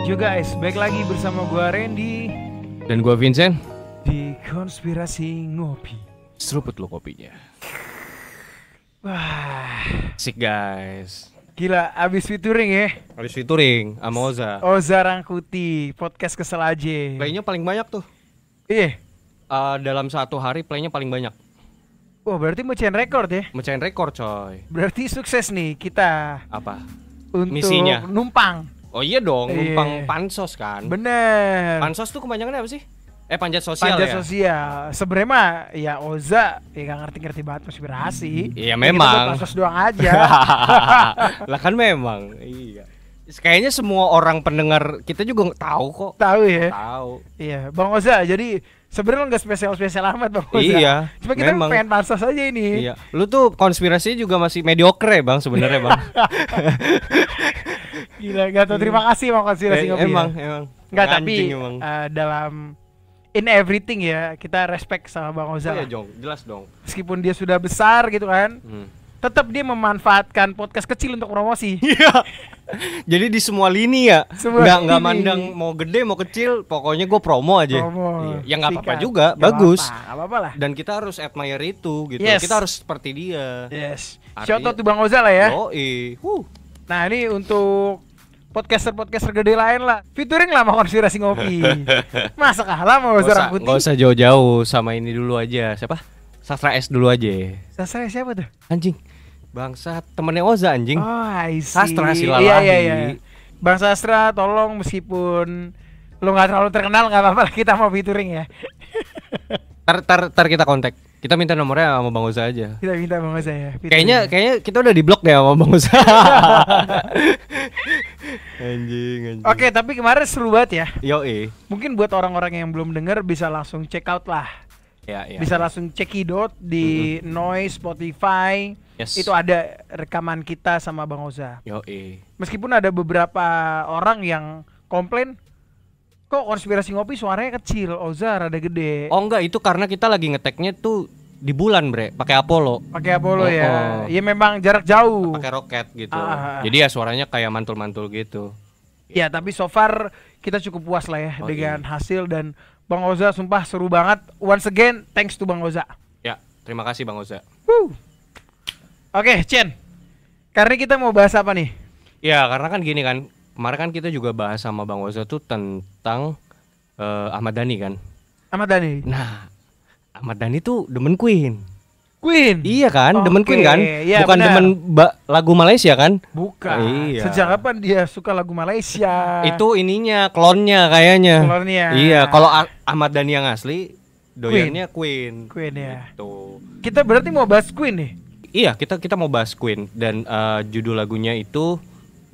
Yo guys, baik lagi bersama gua Randy dan gua Vincent di Konspirasi Ngopi. Seruput lo kopinya. Wah, Asik guys. gila abis featuring ya. Habis featuring sama Oza. Oza Rangkuti, podcast kesel aja. Playnya paling banyak tuh. Iya. Dalam satu hari playnya paling banyak. Wah, berarti mecahin rekor ya. Mecahin rekor coy. Berarti sukses nih kita Apa? untuk Misinya. numpang. Oh iya dong, Iya. numpang pansos kan. Bener. Pansos tuh kepanjangannya apa sih? Panjat sosial Panjat ya? sosial. Sebenarnya mah ya Oza ya gak ngerti-ngerti banget konspirasi. Iya, Ya, memang. kita buat pansos doang aja. Lah kan memang. Iya. Kayaknya semua orang pendengar kita juga tahu kok. Tahu ya. Tahu. Iya, Bang Oza. Jadi sebenarnya nggak spesial amat Bang Oza. Iya. Cuma kita memang. pengen pansos aja ini. Iya. Lu tuh konspirasinya juga masih mediocre Bang sebenarnya Bang. Gila, gak tau terima kasih Bang Konspirasi Ngopi. Emang. Nggak, tapi Anjing emang. dalam in everything ya kita respect sama Bang Oza. Oh lah. ya Jong, jelas dong. Meskipun dia sudah besar gitu kan, tetap dia memanfaatkan podcast kecil untuk promosi. Iya. Jadi di semua lini ya. Semua Nggak lini. mandang mau gede mau kecil, pokoknya gue promo aja. Promo. Iya. Ya nggak apa-apa Sikat. juga, Nggak bagus. Nggak apa-apa lah. Dan kita harus admire itu gitu. Yes. Kita harus seperti dia. Yes. Artinya- Shout out to Bang Oza lah ya. Yoi. Nah, ini untuk podcaster gede lain lah. Featuring lah sama Konspirasi Ngopi. Masa kalah sama Oza Rangkuti? Nggak usah jauh-jauh, sama ini dulu aja. Siapa? Sastra S dulu aja. Sastra siapa tuh? Anjing. Bangsa temennya Oza anjing. Oh, I see. Sastra Silalahi. Iya. Bang Sastra, tolong meskipun lu nggak terlalu terkenal nggak apa-apa, kita mau featuring ya. Tar kita kontak. Kita minta nomornya sama Bang Oza aja. Kita minta Bang Oza ya. featuring. Kayaknya kita udah di blok deh sama Bang Oza. Anjing. Oke, tapi kemarin seru banget ya. Yoi. Mungkin buat orang-orang yang belum denger bisa langsung check out lah. Ya. Bisa langsung cekidot di Noise, Spotify. Yes. Itu ada rekaman kita sama Bang Oza. Yoi. Meskipun ada beberapa orang yang komplain, kok Konspirasi Ngopi suaranya kecil, Oza rada gede. Oh enggak, itu karena kita lagi ngeteknya tuh di bulan, Bre, pakai Apollo. Pakai Apollo Oh, ya. oh. Ya memang jarak jauh. Pakai roket gitu. Ah. Jadi ya suaranya kayak mantul-mantul gitu. Ya, tapi so far kita cukup puas lah ya Oh, dengan hasil, dan Bang Oza sumpah seru banget. Once again, thanks to Bang Oza. Ya, terima kasih Bang Oza. Woo. Oke, Chen. Karena kita mau bahas apa nih? Ya, karena kan gini kan. Kemarin kan kita juga bahas sama Bang Oza tuh tentang Ahmad Dhani kan. Ahmad Dhani. Nah, Ahmad Dhani tuh demen Queen. Queen. Iya kan, demen Oke, Queen kan? iya, Bukan benar. demen lagu Malaysia kan? Bukan. Iya. Sejak kapan dia suka lagu Malaysia? Itu ininya, klonnya kayaknya. Klonnya. Iya, kalau Ahmad Dhani yang asli doyannya Queen. Queen ya. Gitu. Kita berarti mau bahas Queen nih. Iya, kita mau bahas Queen dan judul lagunya itu,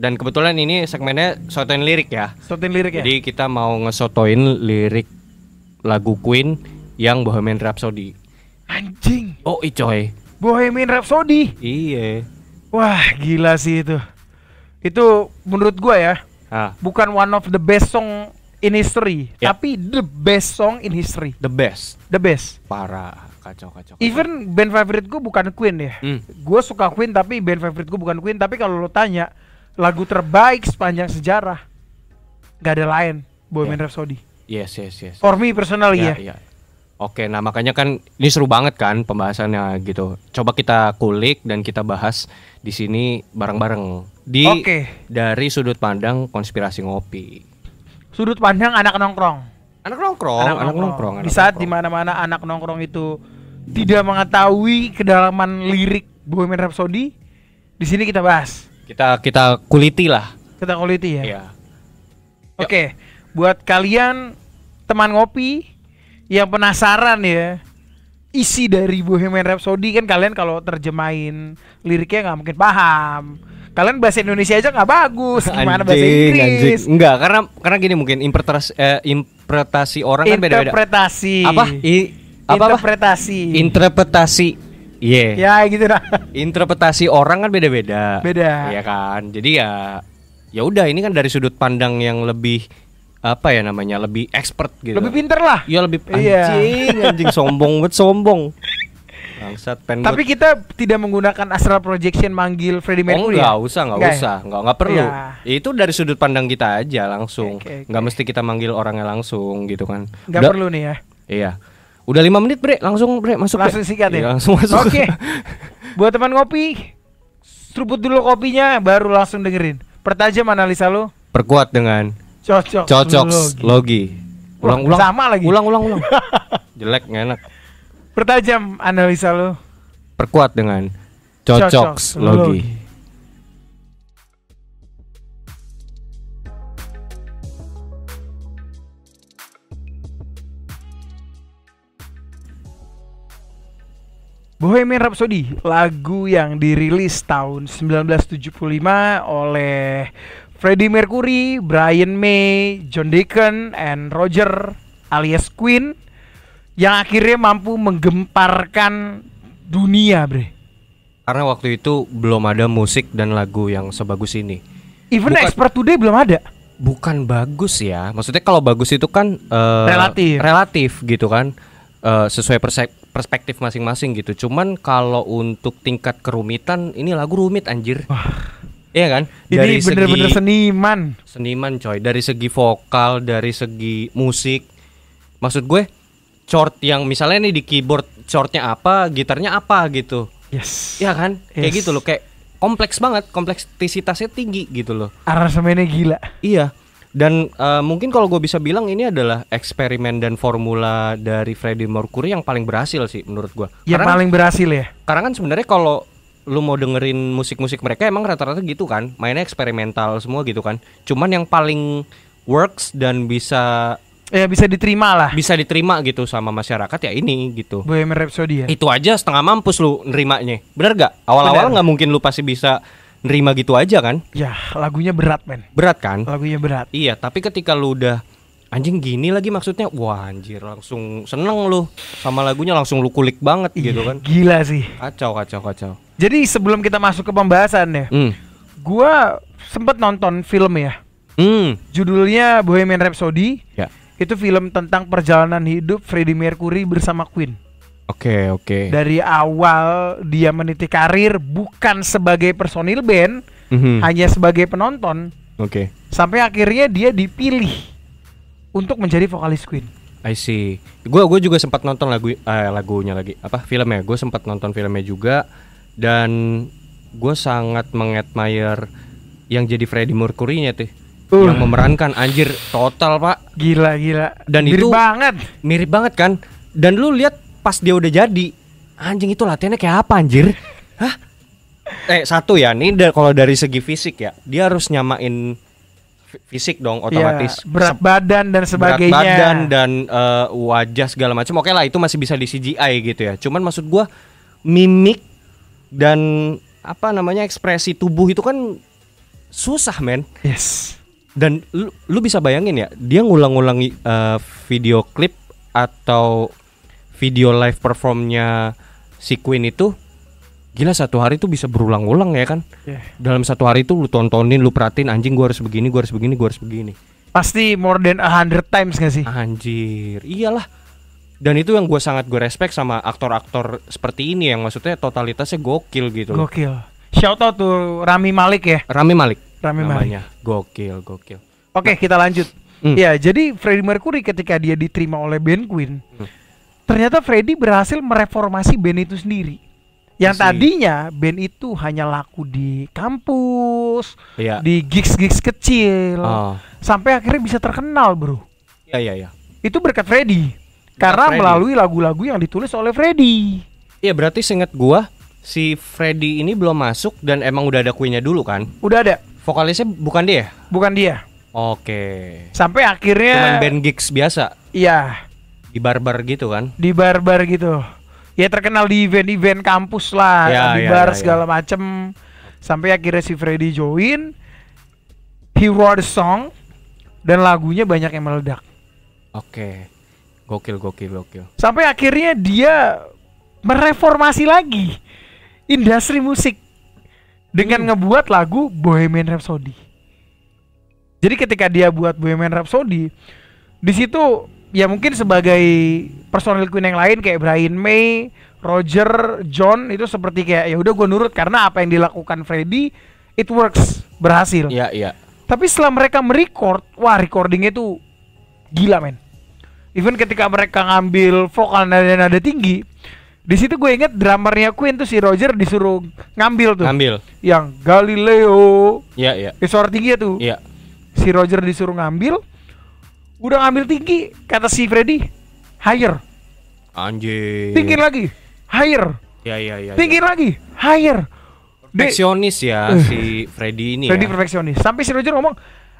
dan kebetulan ini segmennya sotoin lirik ya. Sotin lirik ya. Jadi kita mau ngesotoin lirik lagu Queen yang Bohemian Rhapsody. Anjing. Oh, coy. Bohemian Rhapsody. Iya. Wah, gila sih itu. Itu menurut gua ya, bukan one of the best song in history, Ya. tapi the best song in history. The best. The best. Parah, kacau. Even band favorit gua bukan Queen ya. Gua suka Queen tapi band favorit gua bukan Queen, tapi kalau lo tanya lagu terbaik sepanjang sejarah, gak ada lain Bohemian Rhapsody. Yes. For me personally ya. Iya. Oke, nah makanya kan ini seru banget kan pembahasannya gitu. Coba kita kulik dan kita bahas di sini bareng-bareng dari sudut pandang Konspirasi Ngopi. Sudut pandang anak nongkrong. Anak nongkrong. Di saat dimana-mana anak nongkrong itu tidak mengetahui kedalaman lirik Bohemian Rhapsody, di sini kita bahas. Kita kuliti lah. Kita kuliti ya. Iya. Oke, buat kalian teman ngopi yang penasaran ya isi dari Bohemian Rhapsody, kan kalian kalau terjemahin liriknya nggak mungkin paham. Kalian bahasa Indonesia aja nggak bagus, gimana bahasa Inggris? Enggak, karena gini mungkin interpretasi orang kan beda-beda. Interpretasi. Apa? Interpretasi. Interpretasi. Iya. Ya gitu dah. Interpretasi orang kan beda-beda. Beda. Iya kan. Jadi ya udah, ini kan dari sudut pandang yang lebih apa ya namanya, lebih expert gitu. Lebih pinter lah. Iya, lebih Iya. anjing sombong banget, sombong. Bangsat Tapi kita tidak menggunakan astral projection manggil Freddie Mercury. Nggak usah, nggak perlu. Ya. Itu dari sudut pandang kita aja langsung. Oke. Nggak mesti kita manggil orangnya langsung gitu kan. Nggak perlu nih ya. Iya. Udah 5 menit bre, langsung bre masuk. Langsung sikat ya. Iya, langsung masuk. Oke. Buat teman ngopi, seruput dulu kopinya, baru langsung dengerin. Pertajam analisa lo. Perkuat dengan Cocok logi. Ulang. Sama lagi. Ulang. Jelek nggak enak. Pertajam analisa lo. Perkuat dengan cocok logi. Bohemian Rhapsody, lagu yang dirilis tahun 1975 oleh Freddie Mercury, Brian May, John Deacon, and Roger alias Queen, yang akhirnya mampu menggemparkan dunia, bre. Karena waktu itu belum ada musik dan lagu yang sebagus ini. Even Expert Today belum ada. Bukan bagus ya. Maksudnya kalau bagus itu kan relatif gitu kan. Sesuai perspektif masing-masing gitu. Cuman kalau untuk tingkat kerumitan, ini lagu rumit anjir. Iya kan? Ini bener-bener seniman coy. Dari segi vokal, dari segi musik. Maksud gue chord yang misalnya nih di keyboard chordnya apa, gitarnya apa gitu. Yes. Iya kan? Kayak gitu loh, kayak kompleks banget, kompleksitasnya tinggi gitu loh. Aransemennya gila. Iya. Dan mungkin kalau gue bisa bilang ini adalah eksperimen dan formula dari Freddie Mercury yang paling berhasil sih menurut gue. Yang paling berhasil ya. Karena kan sebenarnya kalau lu mau dengerin musik-musik mereka emang rata-rata gitu kan, mainnya eksperimental semua gitu kan. Cuman yang paling works dan bisa diterima lah. Bisa diterima gitu sama masyarakat ya ini gitu. Bohemian Rhapsody ya. Itu aja setengah mampus lu nerimanya. Bener gak? Awal-awal nggak mungkin lu pasti bisa nerima gitu aja kan? Ya, lagunya berat men. Berat kan? Lagunya berat. Iya, tapi ketika lu udah anjing gini lagi maksudnya, wah anjir langsung seneng lu sama lagunya, langsung lu kulik banget gitu kan? Gila sih. Kacau. Jadi sebelum kita masuk ke pembahasan ya, gua sempet nonton film ya. Judulnya Bohemian Rhapsody. Ya. Itu film tentang perjalanan hidup Freddie Mercury bersama Queen. Oke. Dari awal dia meniti karir bukan sebagai personil band, hanya sebagai penonton. Oke. Sampai akhirnya dia dipilih untuk menjadi vokalis Queen. I see. Gue juga sempat nonton lagunya lagi. Filmnya. Gue sempat nonton filmnya juga dan gue sangat mengadmire yang jadi Freddie Mercury-nya tuh. Yang memerankan anjir total, Pak. Gila. Dan mirip banget kan? Dan lu lihat pas dia udah jadi, anjing itu latihannya kayak apa anjir? Hah? Satu ya, nih kalau dari segi fisik ya, dia harus nyamain fisik dong otomatis. Ya, berat badan dan sebagainya. Berat badan dan wajah segala macam. Oke lah, itu masih bisa di CGI gitu ya. Cuman maksud gua mimik dan ekspresi tubuh itu kan susah, men. Yes. Dan lu bisa bayangin ya, dia ngulang-ngulangi video klip atau video live performnya si Queen itu, gila satu hari tuh bisa berulang-ulang ya kan? Dalam satu hari itu lu tontonin, lu perhatiin anjing gua harus begini. Pasti more than 100 times gak sih? Anjir, iyalah. Dan itu yang gue sangat respect sama aktor-aktor seperti ini yang maksudnya totalitasnya gokil gitu. Gokil. Shout out tuh Rami Malek ya. Rami Malek. Gokil. Oke, kita lanjut. Ya, jadi Freddie Mercury ketika dia diterima oleh band Queen, ternyata Freddie berhasil mereformasi band itu sendiri. Yang tadinya band itu hanya laku di kampus, di gigs-gigs kecil, sampai akhirnya bisa terkenal, bro. Iya. Itu berkat Freddie, karena melalui lagu-lagu yang ditulis oleh Freddie. Iya, berarti seingat gua si Freddie ini belum masuk dan emang udah ada Queen-nya dulu kan? Udah ada. Vokalisnya bukan dia? Bukan dia. Oke. Sampai akhirnya cuman band gigs biasa? Iya. Di bar-bar gitu kan? Di bar-bar gitu. Ya terkenal di event-event kampus lah, di bar segala macem. Sampai akhirnya si Freddie join, he wrote a song, dan lagunya banyak yang meledak. Oke. Gokil. Sampai akhirnya dia mereformasi lagi industri musik dengan ngebuat lagu Bohemian Rhapsody. Jadi ketika dia buat Bohemian Rhapsody, di situ ya mungkin sebagai personil Queen yang lain kayak Brian May, Roger, John itu seperti kayak ya udah gue nurut karena apa yang dilakukan Freddy it works, berhasil. Iya. Tapi setelah mereka merecord, wah recordingnya tuh gila men. Even ketika mereka ngambil vokal nada tinggi, di situ gue inget drummernya Queen tuh si Roger disuruh ngambil tuh. Yang Galileo. Iya. Suara tinggi tuh. Iya. Si Roger disuruh ngambil. Udah ngambil tinggi, kata si Freddy, higher. Anjir. Tinggi lagi, higher. Iya. Tinggi lagi, higher. Perfeksionis ya si Freddy ini. Freddy perfeksionis. Sampai si Roger ngomong,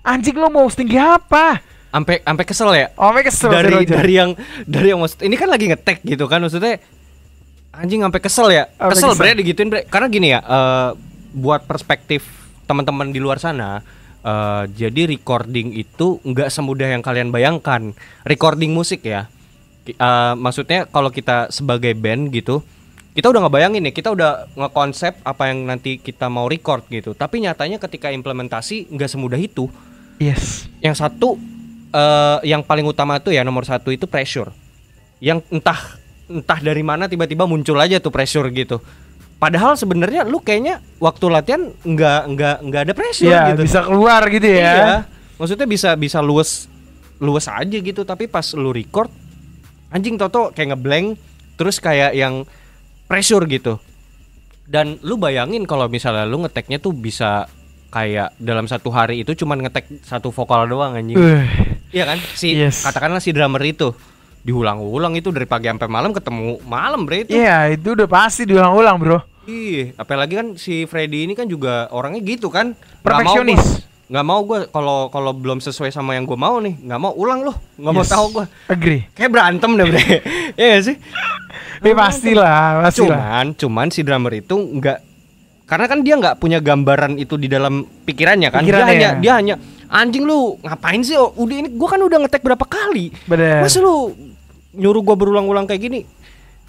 anjing lo mau setinggi apa? Sampai kesel ya. Sampai kesel dari yang maksud ini kan lagi ngetek gitu kan, maksudnya anjing sampai kesel ya. Kesel bre digituin bre. Karena gini ya, buat perspektif teman-teman di luar sana. Jadi recording itu nggak semudah yang kalian bayangkan. Recording musik ya, maksudnya kalau kita sebagai band gitu, kita udah ngebayangin ya, kita udah ngekonsep apa yang nanti kita mau record gitu. Tapi nyatanya ketika implementasi nggak semudah itu. Yes. Yang satu, yang paling utama tuh ya nomor satu itu pressure. Yang entah dari mana tiba-tiba muncul aja tuh pressure gitu. Padahal sebenarnya lu kayaknya waktu latihan nggak ada pressure ya, gitu. Bisa keluar gitu ya. Iya. Maksudnya bisa luwes aja gitu, tapi pas lu record anjing toto kayak ngeblank terus kayak yang pressure gitu. Dan lu bayangin kalau misalnya lu ngeteknya tuh bisa kayak dalam satu hari itu cuman ngetek satu vokal doang anjing. Iya kan? Katakanlah si drummer itu diulang-ulang itu dari pagi sampai malam, ketemu malam bre itu. Iya, itu udah pasti diulang-ulang, bro. Iya, apalagi kan si Freddy ini kan juga orangnya gitu kan, perfeksionis. Nggak mau gue kalau belum sesuai sama yang gue mau nih, nggak mau ulang loh, nggak mau tahu gue. Agree. Kayak berantem deh bre. Iya sih. Pastilah. Cuman si drummer itu nggak, karena kan dia nggak punya gambaran itu di dalam pikirannya kan. Dia hanya anjing lu ngapain sih? Oh, udah ini gue kan udah ngetek berapa kali. Bener. Masa lu nyuruh gue berulang-ulang kayak gini?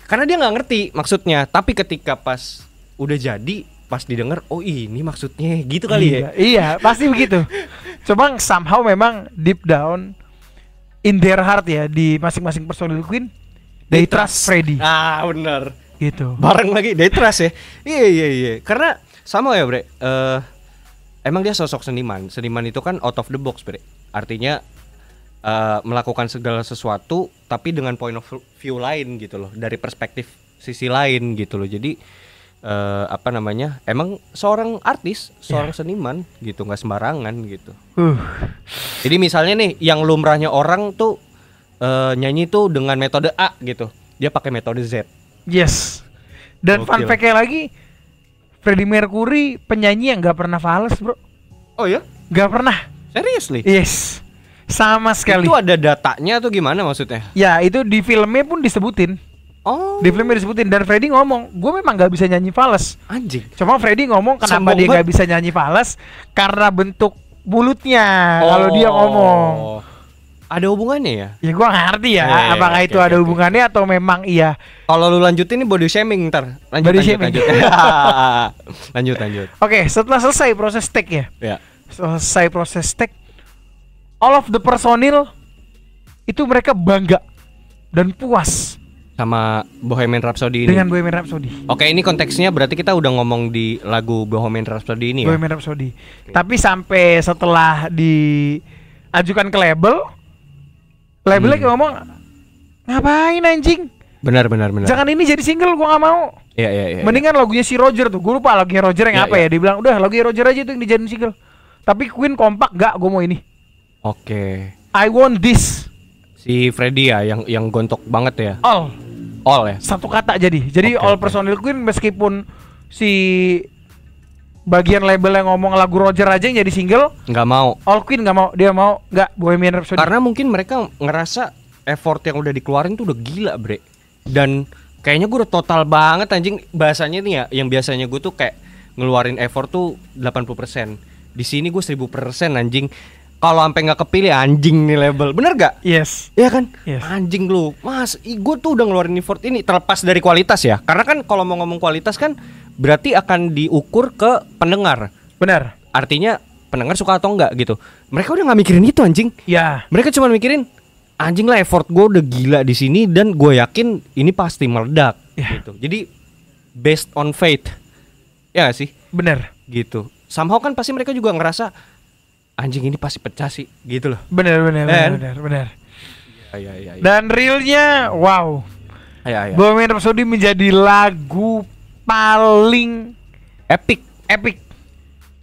Karena dia nggak ngerti maksudnya. Tapi ketika pas udah jadi, pas didengar, oh ini maksudnya gitu kali ya. Iya, pasti begitu. Cuma somehow memang deep down in their heart ya, di masing-masing personil Queen, they trust Freddy. Ah benar. Gitu. Bareng lagi they trust ya. Iya. Karena sama ya bre. Emang dia sosok seniman. Seniman itu kan out of the box bre. Artinya melakukan segala sesuatu tapi dengan point of view lain gitu loh, dari perspektif sisi lain gitu loh. Jadi emang seorang artis, seorang seniman gitu, nggak sembarangan gitu. Jadi misalnya nih yang lumrahnya orang tuh nyanyi tuh dengan metode A gitu, dia pakai metode Z. Yes. Dan fun fact-nya lagi, Freddie Mercury penyanyi yang nggak pernah fals bro. Oh ya? Nggak pernah. Seriously? Yes. Sama sekali. Itu ada datanya tuh gimana maksudnya? Ya itu di filmnya pun disebutin. Oh. Di filmnya disebutin, dan Freddy ngomong, gue memang nggak bisa nyanyi fals. Anjing. Cuma Freddy ngomong kenapa dia nggak bisa nyanyi fals, karena bentuk mulutnya kalau dia ngomong. Ada hubungannya ya? Ya gue ngerti ya, apakah itu ada hubungannya atau memang iya. Kalau lu lanjutin ini body shaming ntar. Lanjut. Lanjut. Oke, setelah selesai proses take ya. Ya. Selesai proses take, all of the personil itu mereka bangga dan puas sama Bohemian Rhapsody ini. Dengan Bohemian Rhapsody. Oke, ini konteksnya berarti kita udah ngomong di lagu Bohemian Rhapsody ini ya. Bohemian Rhapsody. Okay. Tapi sampai setelah diajukan ke labelnya kayak ngomong, ngapain anjing? Benar. Jangan ini jadi single, gua nggak mau. Iya. Mendingan lagunya si Roger tuh. Gue lupa lagunya Roger yang apa ya. Dia bilang udah lagunya Roger aja tuh yang dijadiin single. Tapi Queen kompak, gak, gue mau ini. Oke. I want this. Si Freddy ya yang gontok banget ya. All ya. Satu kata jadi all personil Queen, meskipun si bagian label yang ngomong lagu Roger aja yang jadi single, nggak mau. All Queen nggak mau, dia mau nggak Bohemian Rhapsody. Karena mungkin mereka ngerasa effort yang udah dikeluarin tuh udah gila bre. Dan kayaknya gue udah total banget anjing. Bahasanya nih ya, yang biasanya gue tuh kayak ngeluarin effort tuh 80%. Di sini gue 1000% anjing. Kalau sampai nggak kepilih anjing nih label, bener gak? Yes. Iya kan? Yes. Anjing lu, mas, gue tuh udah ngeluarin effort ini terlepas dari kualitas ya. Karena kan kalau mau ngomong kualitas kan berarti akan diukur ke pendengar. Benar. Artinya pendengar suka atau enggak gitu. Mereka udah nggak mikirin itu anjing. Ya. Mereka cuma mikirin anjing lah, effort gue udah gila di sini dan gue yakin ini pasti meledak gitu. Jadi based on faith. Ya gak sih? Bener. Gitu. Somehow kan pasti mereka juga ngerasa anjing ini pasti pecah sih, gitu loh. Bener. Ya. Dan realnya wow. Ya. Bohemian Rhapsody menjadi lagu paling Epic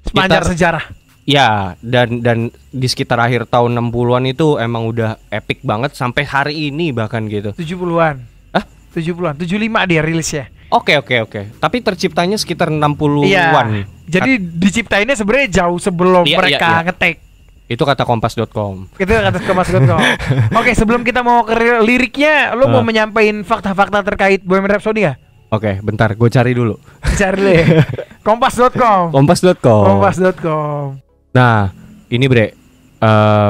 sepanjang sejarah. Ya, dan di sekitar akhir tahun 60-an itu emang udah epic banget sampai hari ini bahkan gitu. 70-an. Hah? 70-an, 75 dia rilisnya. Oke. Tapi terciptanya sekitar 60-an. Iya. Jadi diciptainnya sebenarnya jauh sebelum mereka nge-take. Itu kata kompas.com. Itu kata kompas.com. Oke, sebelum kita mau ke liriknya, lo mau menyampaikan fakta-fakta terkait Bohemian Rhapsody ya? Oke, bentar, gue cari dulu. Cari deh. Kompas.com. Nah, ini Bre,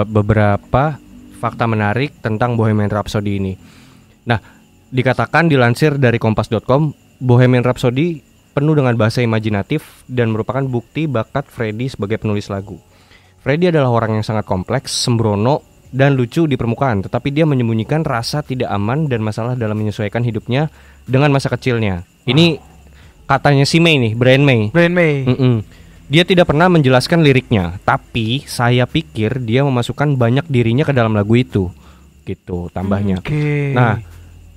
beberapa fakta menarik tentang Bohemian Rhapsody ini. Nah, dikatakan dilansir dari kompas.com, Bohemian Rhapsody penuh dengan bahasa imajinatif dan merupakan bukti bakat Freddie sebagai penulis lagu. Freddie adalah orang yang sangat kompleks, sembrono, dan lucu di permukaan, tetapi dia menyembunyikan rasa tidak aman dan masalah dalam menyesuaikan hidupnya dengan masa kecilnya. Ini katanya si May nih, Brian May. Dia tidak pernah menjelaskan liriknya, tapi saya pikir dia memasukkan banyak dirinya ke dalam lagu itu, gitu tambahnya. Nah,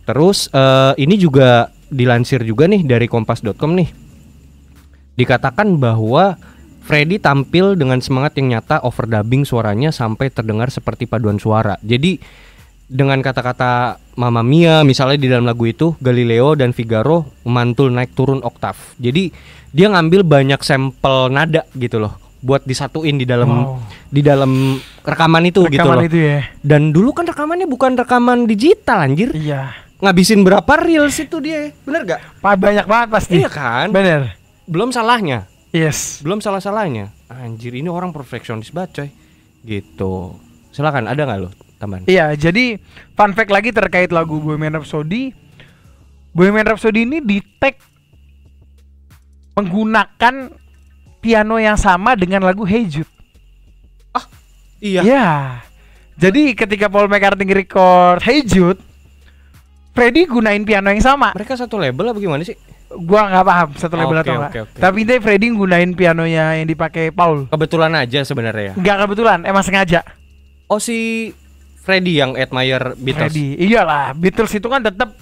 terus ini juga dilansir juga nih dari kompas.com nih. Dikatakan bahwa Freddie tampil dengan semangat yang nyata, overdubbing suaranya sampai terdengar seperti paduan suara. Jadi dengan kata-kata Mamma Mia misalnya di dalam lagu itu, Galileo dan Figaro memantul naik turun oktav. Jadi dia ngambil banyak sampel nada gitu loh, buat disatuin di dalam rekaman itu gitu loh. Itu ya. Dan dulu kan rekamannya bukan rekaman digital anjir. Iya. Ngabisin berapa reels itu dia, bener gak? Banyak banget pasti. Iya kan? Bener. Belum salahnya. Yes. Belum salah-salahnya. Anjir, ini orang perfeksionis banget coy. Gitu. Silakan, ada nggak lo tambahan? Iya, jadi fun fact lagi terkait lagu Bohemian Rhapsody. Bohemian Rhapsody ini di-take menggunakan piano yang sama dengan lagu Hey Jude. Ah, iya. Iya. Jadi ketika Paul McCartney record Hey Jude, Freddie gunain piano yang sama. Mereka satu label apa gimana sih? Gua nggak paham satu label atau enggak. Okay. Tapi intinya Freddie gunain pianonya yang dipakai Paul. Kebetulan aja sebenarnya ya. Enggak kebetulan, emang sengaja. Oh, si Freddie yang admire Beatles. Freddie. Iyalah, Beatles itu kan tetap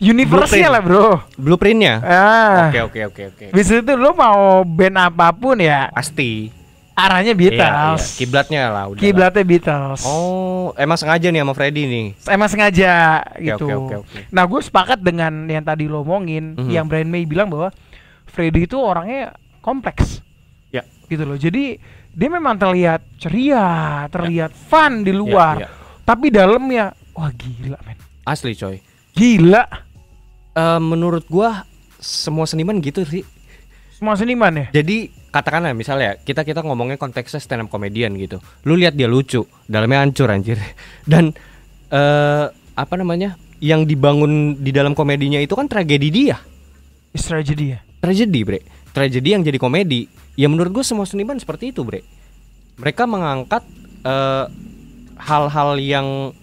universe-nya lah, Bro. Blueprint-nya. Oke. Bisa itu lo mau band apapun ya pasti arahnya Beatles. Iya. Kiblatnya lah udah. Kiblatnya Beatles. Oh, emang sengaja nih sama Freddie nih. Emang sengaja gitu. Oke. Nah, gue sepakat dengan yang tadi lo omongin, yang Brian May bilang bahwa Freddie itu orangnya kompleks. Ya. Gitu loh. Jadi dia memang terlihat ceria, terlihat fun di luar. Ya. Tapi dalamnya wah gila, men. Asli, coy. Gila. Menurut gua semua seniman gitu sih. Semua seniman ya? Jadi katakanlah misalnya kita ngomongnya konteksnya stand up comedian gitu. Lu lihat dia lucu, dalamnya hancur anjir. Dan apa namanya? Yang dibangun di dalam komedinya itu kan tragedi dia. It's tragedy ya. Tragedi, Bre. Tragedi yang jadi komedi. Ya menurut gue semua seniman seperti itu, Bre. Mereka mengangkat hal-hal yang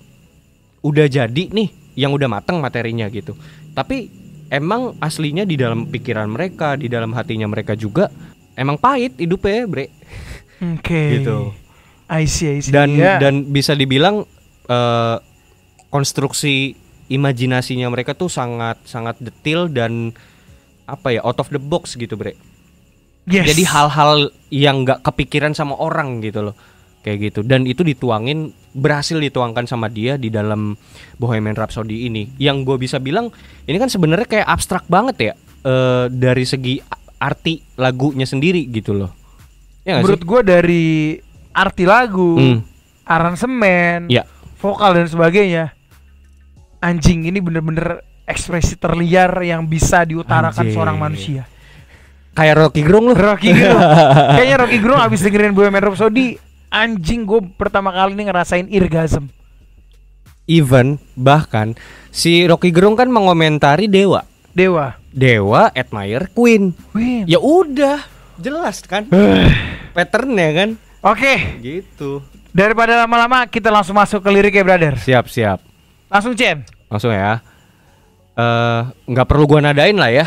udah jadi nih, yang udah mateng materinya gitu. Tapi emang aslinya di dalam pikiran mereka, di dalam hatinya mereka juga emang pahit hidupnya, Bre. Oke. Gitu. I see. Dan bisa dibilang konstruksi imajinasinya mereka tuh sangat detail dan apa ya, out of the box gitu, Bre. Yes. Jadi hal-hal yang nggak kepikiran sama orang gitu loh, kayak gitu. Dan itu berhasil dituangkan sama dia di dalam Bohemian Rhapsody ini. Yang gue bisa bilang ini kan sebenarnya kayak abstrak banget ya, dari segi arti lagunya sendiri gitu loh. Ya menurut gue dari arti lagu, aransemen, vokal dan sebagainya, anjing ini bener-bener ekspresi terliar yang bisa diutarakan seorang manusia. Kayak Rocky Gerung loh. Kayaknya Rocky Gerung abis dengerin Bohemian Rhapsody, anjing gue pertama kali ini ngerasain irgasm. Even bahkan si Rocky Gerung kan mengomentari Dewa admire Queen. Ya udah, jelas kan patternnya kan. Oke. Gitu. Daripada lama-lama kita langsung masuk ke lirik ya, brother. Siap. Langsung Chen. Langsung ya. nggak perlu gua nadain lah ya.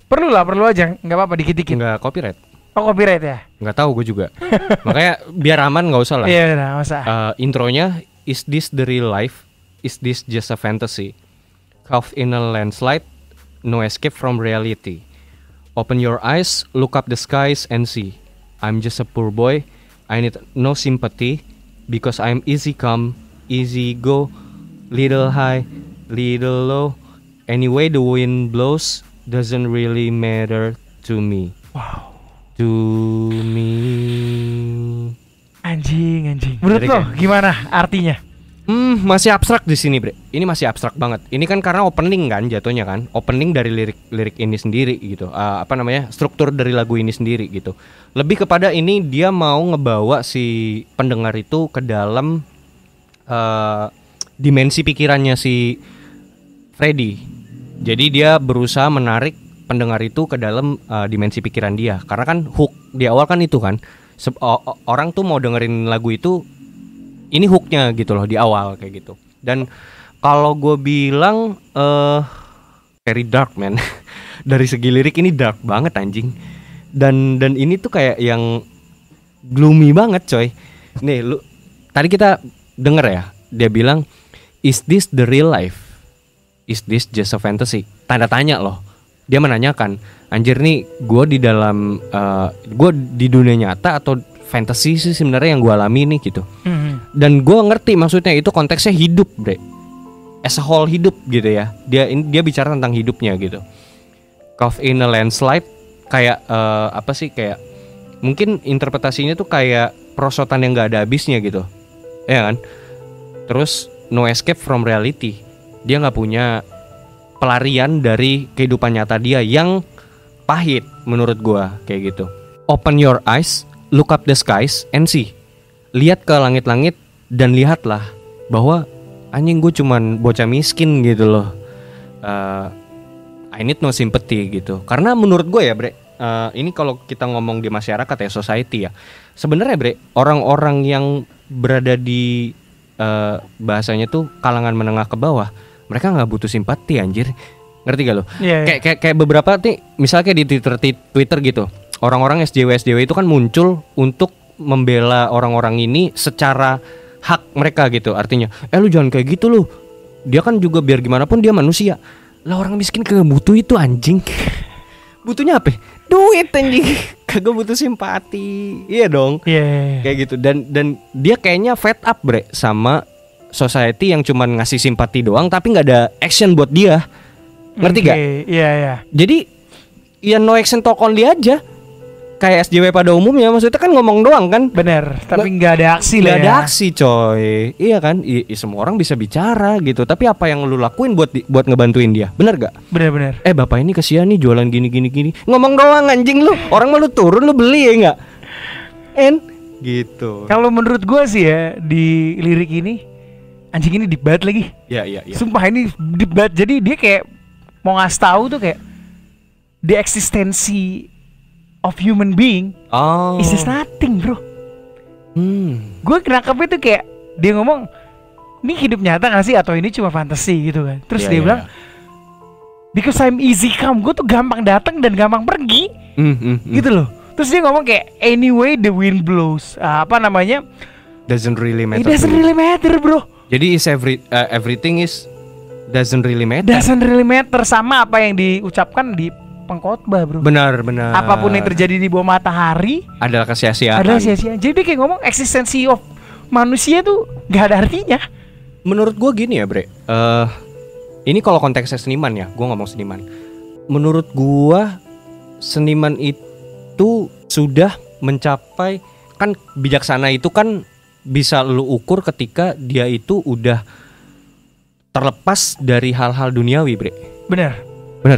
Perlu aja, nggak apa-apa dikit-dikit. Nggak copyright. Oh, copyright ya? Nggak tahu gue juga. Makanya biar aman nggak usah lah. Iya, nggak usah. Intronya, is this the real life? Is this just a fantasy? Caught in a landslide, no escape from reality. Open your eyes, look up the skies and see. I'm just a poor boy. I need no sympathy because I'm easy come, easy go, little high, little low. Anyway the wind blows doesn't really matter to me. Wow. To me. Anjing. Menurut lo gimana artinya? Masih abstrak di sini, Bre. Ini masih abstrak banget. Ini kan karena opening kan jatuhnya kan. Opening dari lirik ini sendiri gitu. Struktur dari lagu ini sendiri gitu. Lebih kepada ini dia mau ngebawa si pendengar itu ke dalam dimensi pikirannya si Freddy. Jadi dia berusaha menarik pendengar itu ke dalam dimensi pikiran dia. Karena kan hook di awal kan itu kan. Orang tuh mau dengerin lagu itu, ini hooknya gitu loh di awal kayak gitu. Dan kalau gue bilang very dark man. Dari segi lirik ini dark banget anjing. Dan ini tuh kayak yang gloomy banget coy. Nih lu tadi kita denger ya, dia bilang is this the real life? Is this just a fantasy? Tanda tanya loh. Dia menanyakan, anjir nih gue di dalam gue di dunia nyata atau fantasy sih sebenarnya yang gue alami nih gitu. Dan gue ngerti maksudnya itu konteksnya hidup, Bre. As a whole hidup gitu ya. Dia bicara tentang hidupnya gitu. Caught in a landslide kayak apa sih, kayak mungkin interpretasinya tuh kayak perosotan yang gak ada habisnya gitu. Ya kan? Terus no escape from reality. Dia gak punya pelarian dari kehidupan nyata dia yang pahit menurut gua kayak gitu. Open your eyes, look up the skies and see. Lihat ke langit-langit dan lihatlah bahwa anjing gue cuman bocah miskin gitu loh. I need no sympathy gitu. Karena menurut gue ya Bre, ini kalau kita ngomong di masyarakat ya, society ya, sebenarnya Bre, orang-orang yang berada di bahasanya tuh kalangan menengah ke bawah, mereka nggak butuh simpati anjir, ngerti gak lo? Yeah. Kayak beberapa nih, misalnya kayak di Twitter gitu, orang-orang SJW itu kan muncul untuk membela orang-orang ini secara hak mereka gitu. Artinya, lu jangan kayak gitu lu. Dia kan juga biar gimana pun dia manusia. Lah orang miskin kagak butuh itu anjing. Butuhnya apa? Duit anjing. Kagak butuh simpati. Iya dong. Yeah. Kayak gitu. Dan dia kayaknya fed up Bre sama society yang cuman ngasih simpati doang tapi nggak ada action buat dia. Ngerti gak? Iya. Jadi ya no action talk only aja. Kayak SJW pada umumnya, maksudnya kan ngomong doang kan. Bener, tapi nggak ada aksi lah ya. Nggak ada aksi coy. Iya kan, semua orang bisa bicara gitu. Tapi apa yang lu lakuin buat ngebantuin dia? Bener gak? Bener. Bapak ini kasihan nih jualan gini. Ngomong doang anjing lu. Orang mau lu turun lu beli ya gak? Gitu. Kalau menurut gue sih ya, di lirik ini anjing ini debat lagi. Iya. Sumpah ini debat. Jadi dia kayak mau ngasih tahu tuh kayak the eksistensi of human being is just nothing bro. Gue nangkepnya tuh kayak dia ngomong, ini hidup nyata gak sih atau ini cuma fantasi gitu kan. Terus dia bilang because I'm easy come, gue tuh gampang datang dan gampang pergi gitu loh. Terus dia ngomong kayak anyway the wind blows, doesn't really matter. It doesn't really matter bro. Jadi everything is doesn't really matter. Doesn't really matter, sama apa yang diucapkan di pengkhotbah bro. Benar. Apapun yang terjadi di bawah matahari adalah kesia-siaan. Jadi dia kayak ngomong eksistensi of manusia tuh gak ada artinya. Menurut gue gini ya Bre, ini kalau konteksnya seniman ya, gue ngomong seniman. Menurut gue seniman itu sudah mencapai, kan bijaksana itu kan bisa lu ukur ketika dia itu udah terlepas dari hal-hal duniawi Bre. Benar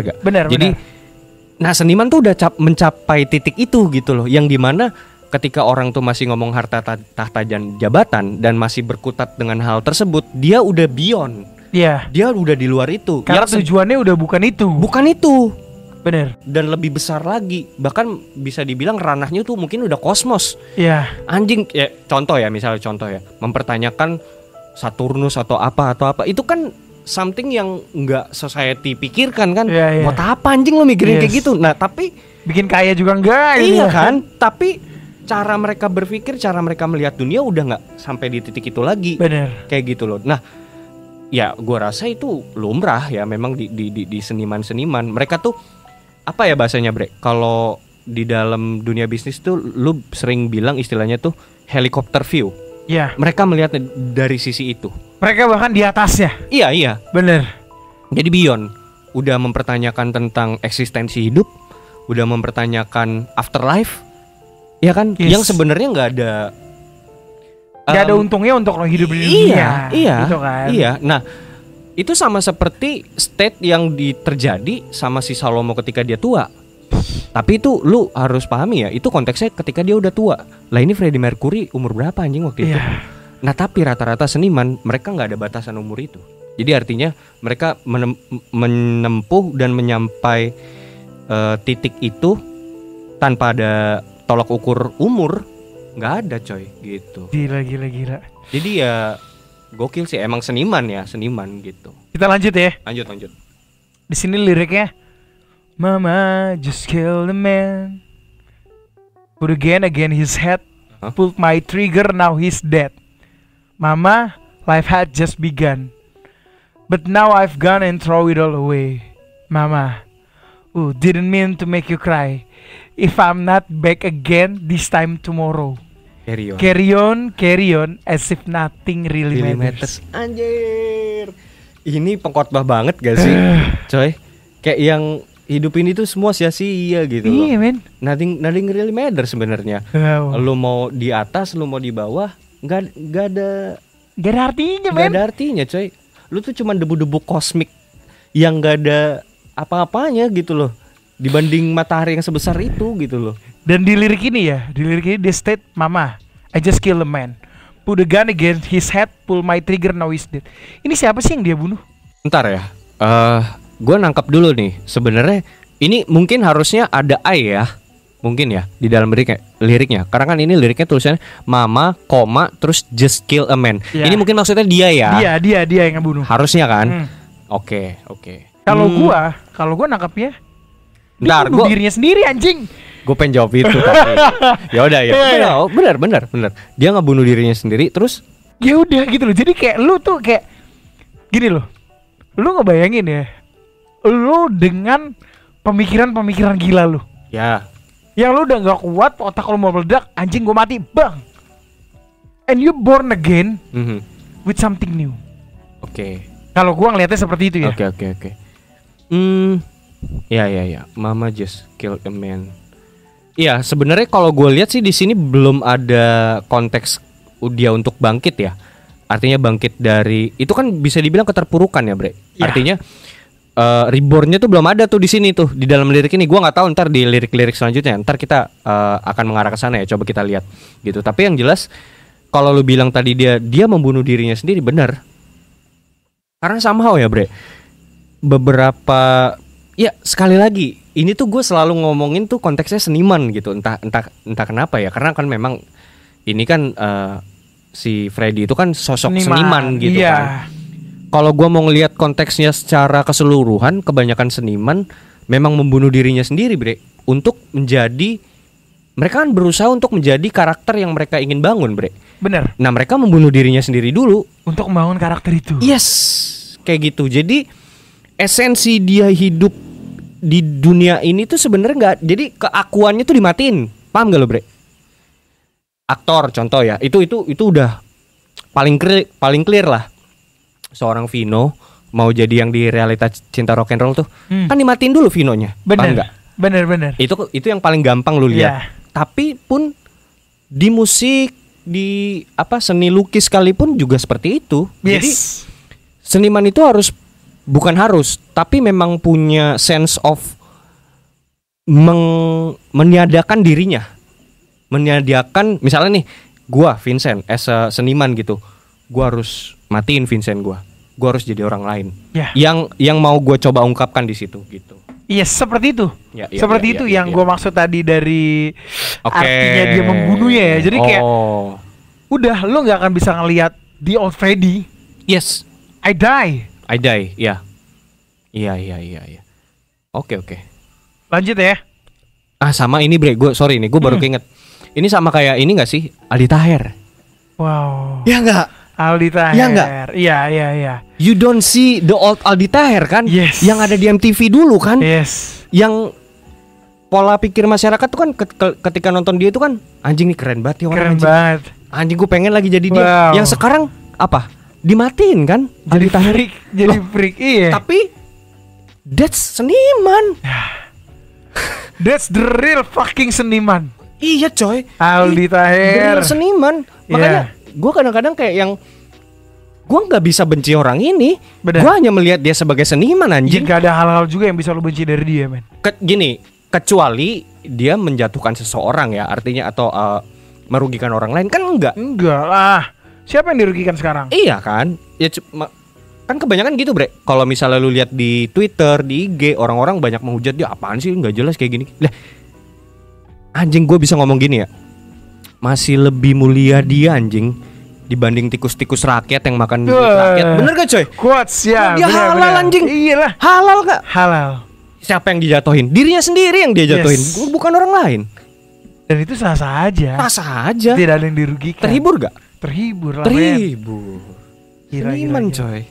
gak? Benar. Jadi nah seniman tuh udah mencapai titik itu gitu loh, yang dimana ketika orang tuh masih ngomong harta tahta dan jabatan dan masih berkutat dengan hal tersebut, dia udah beyond. Iya. Dia udah di luar itu. Karena tujuannya udah bukan itu. Bener. Dan lebih besar lagi, bahkan bisa dibilang ranahnya tuh mungkin udah kosmos. Iya. Anjing ya, contoh ya, mempertanyakan Saturnus atau apa itu kan something yang nggak society pikirkan kan. Iya. Buat apa anjing lo mikirin kayak gitu? Nah tapi bikin kaya juga enggak. iya kan. Tapi cara mereka berpikir, cara mereka melihat dunia udah nggak sampai di titik itu lagi. Bener. Kayak gitu loh. Nah, ya gua rasa itu lumrah ya memang di seniman-seniman. Mereka tuh apa ya bahasanya, Bre? Kalau di dalam dunia bisnis tuh lu sering bilang istilahnya tuh helikopter view. Iya. Mereka melihatnya dari sisi itu. Mereka bahkan di atasnya. Iya. Bener. Jadi beyond, udah mempertanyakan tentang eksistensi hidup, udah mempertanyakan afterlife. Ya kan, yang sebenarnya nggak ada untungnya untuk lo hidup di dunia. Iya, gitu kan? iya. Nah, itu sama seperti state yang terjadi sama si Salomo ketika dia tua. Tapi itu lu harus pahami ya, itu konteksnya ketika dia udah tua. Lah ini Freddie Mercury umur berapa anjing waktu itu? Nah tapi rata-rata seniman mereka nggak ada batasan umur itu. Jadi artinya mereka menempuh dan menyampai titik itu tanpa ada tolak ukur umur, nggak ada coy gitu. Gila. Jadi ya gokil sih, emang seniman gitu. Kita lanjut ya. Lanjut. Di sini liriknya, Mama just killed a man, put again his head, pulled my trigger, now he's dead. Mama, life had just begun, but now I've gone and throw it all away. Mama, didn't mean to make you cry. If I'm not back again this time tomorrow, carry on as if nothing really matters. Anjir, ini pengkhotbah banget gak sih, coy? Kayak yang hidup ini tuh semua sia-sia gitu loh. Iya men. Nothing really matters sebenarnya. Wow. Lu mau di atas, lu mau di bawah, nggak ada artinya men. Gak ada artinya coy. Lu tuh cuman debu-debu kosmik yang gak ada apa-apanya gitu loh dibanding matahari yang sebesar itu gitu loh. Dan di lirik ini dia state, Mama, I just kill a man, put a gun against his head, pull my trigger, now he's dead. Ini siapa sih yang dia bunuh? Ntar ya, gue nangkap dulu nih. Sebenarnya ini mungkin harusnya ada I ya, mungkin ya di dalam liriknya. Karena kan ini liriknya tulisannya Mama, koma, terus just kill a man. Ini mungkin maksudnya dia ya. Dia yang ngebunuh. Harusnya kan. Oke. Kalau gua nangkapnya, ntar gue dirinya sendiri anjing. Gue pengen jawab itu tapi ya udah ya. Benar. Dia ngebunuh dirinya sendiri terus ya udah gitu loh. Jadi kayak lu tuh kayak gini loh. Lu ngebayangin ya, lu dengan pemikiran gila lu. Ya. Yang lu udah gak kuat, otak lu mau meledak, anjing gue mati, bang. And you born again with something new. Oke. Kalau gua ngeliatnya seperti itu ya. Oke. Ya. Mama just killed a man. Iya, sebenarnya kalau gue lihat sih di sini belum ada konteks dia untuk bangkit ya. Artinya bangkit dari itu kan bisa dibilang keterpurukan ya, Bre. Ya. Artinya reborn-nya tuh belum ada tuh di sini tuh di dalam lirik ini. Gua nggak tahu ntar di lirik-lirik selanjutnya. Ntar kita akan mengarah ke sana ya. Coba kita lihat gitu. Tapi yang jelas kalau lu bilang tadi dia membunuh dirinya sendiri, benar. Karena somehow ya, Bre. Beberapa ya sekali lagi ini tuh gue selalu ngomongin tuh konteksnya seniman gitu. Entah kenapa ya. Karena kan memang ini kan si Freddy itu kan sosok seniman gitu kan. Kalau gue mau ngelihat konteksnya secara keseluruhan, kebanyakan seniman memang membunuh dirinya sendiri, Bre, untuk menjadi, mereka kan berusaha untuk menjadi karakter yang mereka ingin bangun, Bre. Bener. Nah mereka membunuh dirinya sendiri dulu untuk membangun karakter itu. Yes, kayak gitu. Jadi esensi dia hidup di dunia ini tuh sebenarnya nggak. Jadi keakuannya tuh dimatiin. Paham gak lo, Bre? Aktor contoh ya, itu udah paling clear lah. Seorang Vino mau jadi yang di Realita Cinta Rock and Roll tuh kan dimatiin dulu Vinonya. Bener. Itu yang paling gampang lu lihat. Tapi pun di musik, di seni lukis sekalipun juga seperti itu. Jadi seniman itu tapi memang punya sense of meniadakan dirinya. Meniadakan, misalnya nih, gua Vincent as a seniman gitu. Gua harus matiin Vincent gua harus jadi orang lain. Yang mau gua coba ungkapkan di situ gitu. Iya, seperti itu. Seperti itu yang gua maksud tadi dari artinya dia membunuhnya ya. Jadi kayak udah lu nggak akan bisa ngelihat the old Freddy. Yes. I die. I Die, iya. Iya. Oke. Lanjut ya. Sama ini bre, gue sorry nih, gue baru keinget. Ini sama kayak ini gak sih? Aldi Taher. Wow. Ya nggak? Aldi Taher. Ya nggak? Iya. You don't see the old Aldi Taher kan? Yes. Yang ada di MTV dulu kan? Yes. Yang pola pikir masyarakat tuh kan ketika nonton dia itu kan anjing nih keren banget ya orang. Keren anjing. banget. Anjing gue pengen lagi jadi dia. Wow. Yang sekarang apa? Dimatiin kan? Jadi Aldi Taher. freak, jadi freak. Iya. Tapi that's seniman. That's the real fucking seniman. Iya coy. Aldi Taher. Bener seniman. Makanya gue kadang-kadang kayak yang gue nggak bisa benci orang ini. Gue hanya melihat dia sebagai seniman anjing. Gak ada hal-hal juga yang bisa lo benci dari dia men. Gini, kecuali dia menjatuhkan seseorang ya, artinya atau merugikan orang lain kan enggak. Enggak lah. Siapa yang dirugikan sekarang? Iya kan? Ya kan kebanyakan gitu bre. Kalau misalnya lu lihat di Twitter, di IG, orang-orang banyak menghujat dia, apaan sih nggak jelas kayak gini. Lah, anjing gue bisa ngomong gini ya. Masih lebih mulia dia anjing dibanding tikus-tikus rakyat yang makan duit rakyat. Bener gak coy? Quotes ya. Dia bener, halal anjing. Iyalah. Halal gak? Halal. Siapa yang dijatuhin? Dirinya sendiri yang dia jatuhin, bukan orang lain. Dan itu sah-sah aja. Sah-sah aja. Tidak ada yang dirugikan. Terhibur gak? Terhibur lah. Terhibur. Gila. Coy.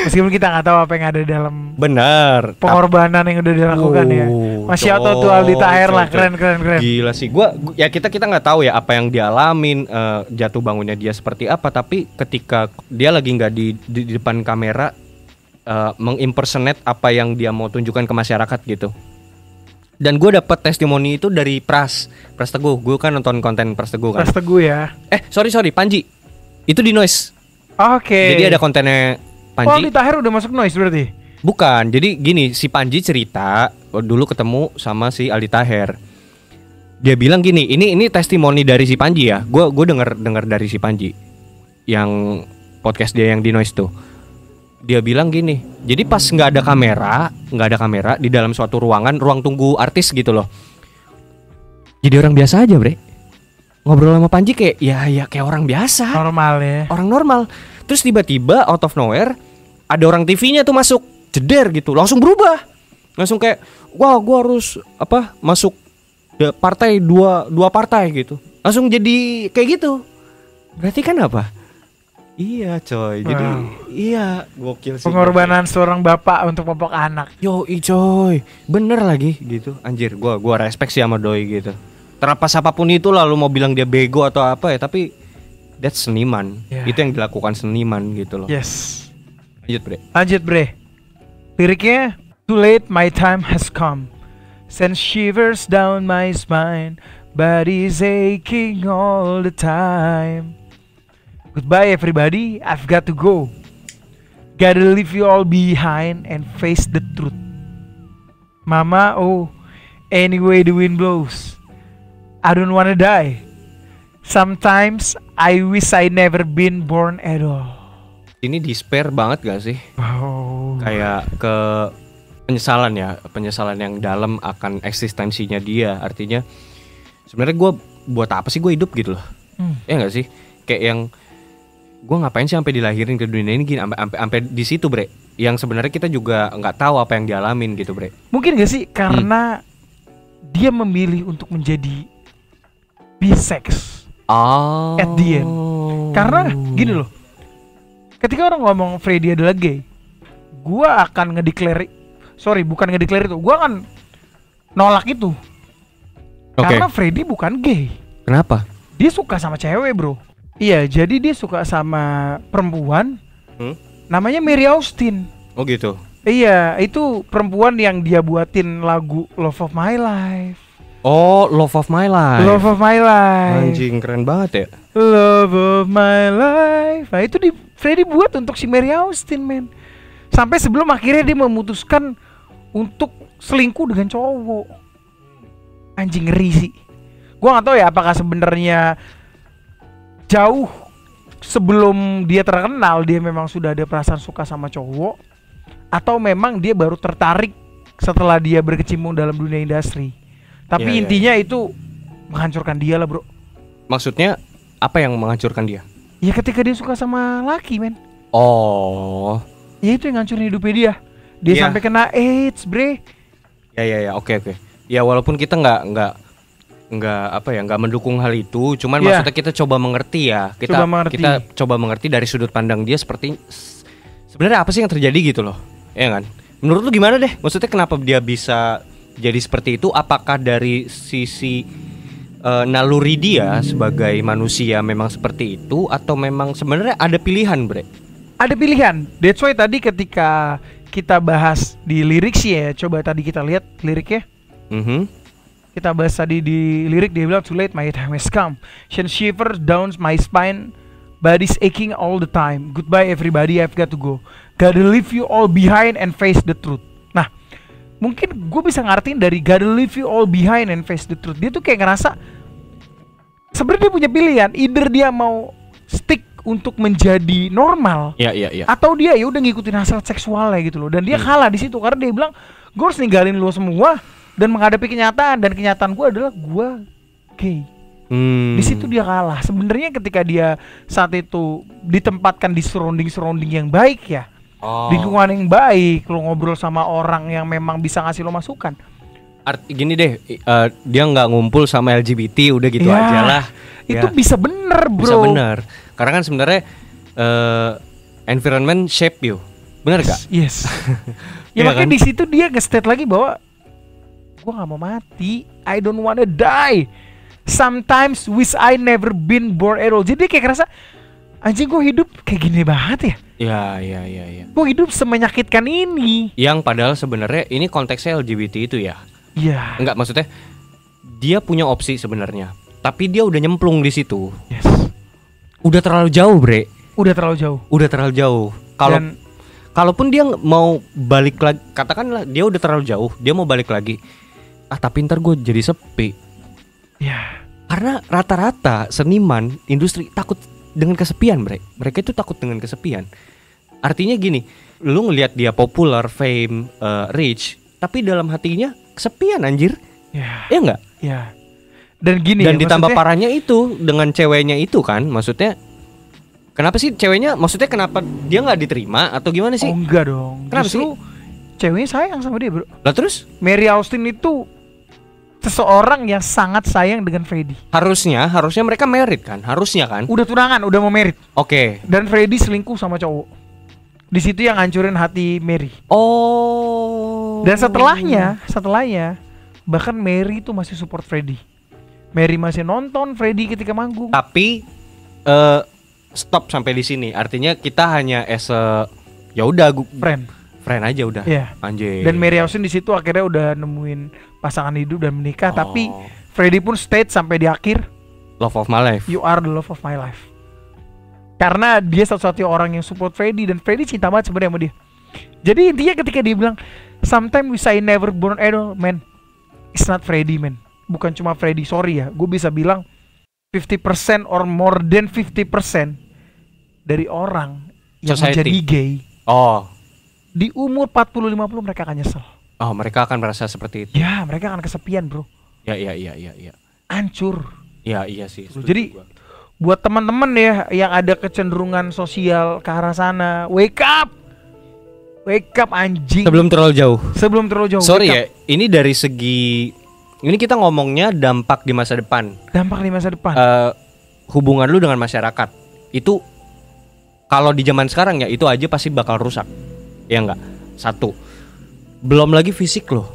Meskipun kita nggak tahu apa yang ada dalam benar pengorbanan yang udah dilakukan ya. Masih auto tuh Aldi Taher lah, keren. Gila sih, ya kita nggak tahu ya apa yang dia alamin, jatuh bangunnya dia seperti apa. Tapi ketika dia lagi nggak di depan kamera, mengimpersonate apa yang dia mau tunjukkan ke masyarakat gitu. Dan gue dapet testimoni itu dari Pras Teguh. Gue kan nonton konten Pras Teguh kan. Pras Teguh ya. Sorry Panji. Itu di Noise. Oke. Jadi ada kontennya Panji. Aldi Taher udah masuk Noise berarti? Bukan. Jadi gini, si Panji cerita dulu ketemu sama si Aldi Taher. Dia bilang gini, ini testimoni dari si Panji ya. Gue denger dari si Panji yang podcast dia yang di Noise tuh. Dia bilang gini, jadi pas nggak ada kamera di dalam suatu ruang tunggu artis gitu loh. Jadi orang biasa aja bre. Ngobrol sama Panji kayak ya kayak orang biasa. Normal ya. Orang normal. Terus tiba-tiba out of nowhere ada orang TV-nya tuh masuk, jeder gitu. Langsung berubah. Langsung kayak wah gua harus masuk partai dua partai gitu. Langsung jadi kayak gitu. Berarti kan apa? Iya coy. Jadi iya gokil sih. Pengorbanan seorang bapak untuk popok anak. Yoi coy. Bener lagi gitu. Anjir gua respect sih sama doi gitu. Terlepas apapun itu lah, lu mau bilang dia bego atau apa ya, tapi that's seniman. Itu yang dilakukan seniman gitu loh. Yes. Lanjut bre. Liriknya, too late my time has come, sends shivers down my spine, body's aching all the time. Goodbye everybody, I've got to go. Gotta leave you all behind and face the truth. Mama, oh, anyway the wind blows, I don't wanna die. Sometimes I wish I never been born at all. Ini despair banget gak sih? Oh. Kayak ke penyesalan yang dalam akan eksistensinya dia. Artinya sebenarnya gue buat apa sih gue hidup gitu loh? Ya gak sih? Kayak yang gue ngapain sih sampai dilahirin ke dunia ini gini, sampai di situ bre. Yang sebenarnya kita juga nggak tahu apa yang dialamin gitu bre. Mungkin gak sih karena dia memilih untuk menjadi bisex at the end. Karena gini loh, ketika orang ngomong Freddy adalah gay, gue akan bukan ngedeklar itu, gue akan nolak itu. Karena Freddy bukan gay. Kenapa? Dia suka sama cewek bro. Iya, jadi dia suka sama perempuan namanya Mary Austin. Oh gitu. Iya, itu perempuan yang dia buatin lagu Love of My Life. Oh, Love of My Life. Love of My Life. Anjing, keren banget ya. Love of My Life. Nah, itu Freddy buat untuk si Mary Austin, men. Sampai sebelum akhirnya dia memutuskan untuk selingkuh dengan cowok. Anjing, ngeri sih. Gua nggak tahu ya apakah sebenarnya jauh sebelum dia terkenal dia memang sudah ada perasaan suka sama cowok, atau memang dia baru tertarik setelah dia berkecimpung dalam dunia industri. Tapi intinya itu menghancurkan dia lah bro. Maksudnya apa yang menghancurkan dia? Ya ketika dia suka sama laki men. Oh, Ya itu yang ngancurin hidupnya dia. Dia sampai kena AIDS, bre. Ya, oke. Ya walaupun kita nggak mendukung hal itu, cuman maksudnya kita coba mengerti ya. Kita coba mengerti dari sudut pandang dia seperti sebenarnya apa sih yang terjadi gitu loh. Ya kan? Menurut lu gimana deh? Maksudnya kenapa dia bisa jadi seperti itu? Apakah dari sisi naluri dia sebagai manusia memang seperti itu, atau memang sebenarnya ada pilihan, bre? Ada pilihan. That's why tadi ketika kita bahas di lirik sih ya, coba tadi kita lihat liriknya. Kita bahas tadi di lirik, dia bilang too late, my time has come. Shivers down my spine, body's aching all the time. Goodbye everybody, I've got to go. Gotta leave you all behind and face the truth. Nah, mungkin gue bisa ngartiin dari gotta leave you all behind and face the truth. Dia tuh kayak ngerasa sebenarnya dia punya pilihan, either dia mau stick untuk menjadi normal, atau dia ya udah ngikutin hasrat seksualnya gitu loh. Dan dia kalah di situ karena dia bilang gue harus ninggalin lo semua dan menghadapi kenyataan, dan kenyataan gue adalah gue gay. Di situ dia kalah. Sebenarnya ketika dia saat itu ditempatkan di surrounding yang baik ya, lingkungan yang baik, lo ngobrol sama orang yang memang bisa ngasih lo masukan. Gini deh, dia nggak ngumpul sama LGBT, udah gitu aja lah. Itu bisa bener, bro. Bisa bener. Karena kan sebenarnya environment shape you, bener gak? Yes. Ya makanya kan? Di situ dia nge-state lagi bahwa gue nggak mau mati, I don't wanna die. Sometimes wish I never been born at all. Jadi kayak ngerasa anjing gue hidup kayak gini banget ya. Iya. Gue hidup semenyakitkan ini. Yang padahal sebenarnya ini konteksnya LGBT itu ya. Iya. Enggak, maksudnya dia punya opsi sebenarnya, tapi dia udah nyemplung di situ. Yes. Udah terlalu jauh, bre. Udah terlalu jauh. Kalaupun dia mau balik lagi, katakanlah dia udah terlalu jauh, dia mau balik lagi. Tapi ntar gue jadi sepi. Ya. Karena rata-rata seniman industri takut dengan kesepian, bre. Mereka itu takut dengan kesepian. Artinya gini, lu ngelihat dia popular, fame, rich, tapi dalam hatinya kesepian, anjir. Ya. Iya enggak? Ya. Dan gini dan ya, ditambah maksudnya, parahnya itu dengan ceweknya itu kan, maksudnya kenapa sih ceweknya, maksudnya kenapa dia nggak diterima atau gimana sih? Oh enggak dong. Kenapa justru sih? Ceweknya sayang sama dia, bro. Lah terus? Mary Austin itu seseorang yang sangat sayang dengan Freddie. Harusnya mereka married kan? Harusnya kan? Udah tunangan, udah mau married. Oke. Dan Freddie selingkuh sama cowok. Di situ yang ngancurin hati Mary. Oh. Dan setelahnya bahkan Mary itu masih support Freddie. Mary masih nonton Freddie ketika manggung. Tapi stop sampai di sini. Artinya kita hanya as a ya udah friend aja udah. Yeah. Anjir. Dan Mary Austin di situ akhirnya udah nemuin pasangan hidup dan menikah. Tapi Freddie pun stayed sampai di akhir. Love of my life. You are the love of my life. Karena dia satu-satunya orang yang support Freddie, dan Freddie cinta banget sebenarnya sama dia. Jadi intinya ketika dia bilang sometimes we say never born idol, man, it's not Freddie, man. Bukan cuma Freddie, sorry ya. Gue bisa bilang 50% or more than 50% dari orang yang menjadi gay. Di umur 40-50 mereka akan nyesel. Mereka akan merasa seperti itu. Ya, mereka akan kesepian, bro. Iya. Hancur. Iya sih. Jadi buat teman-teman ya yang ada kecenderungan sosial ke arah sana, wake up anjing. Sebelum terlalu jauh. Sorry ya, ini dari segi, ini kita ngomongnya dampak di masa depan. Hubungan lu dengan masyarakat itu kalau di zaman sekarang ya itu aja pasti bakal rusak. Ya enggak? Satu. Belum lagi fisik loh.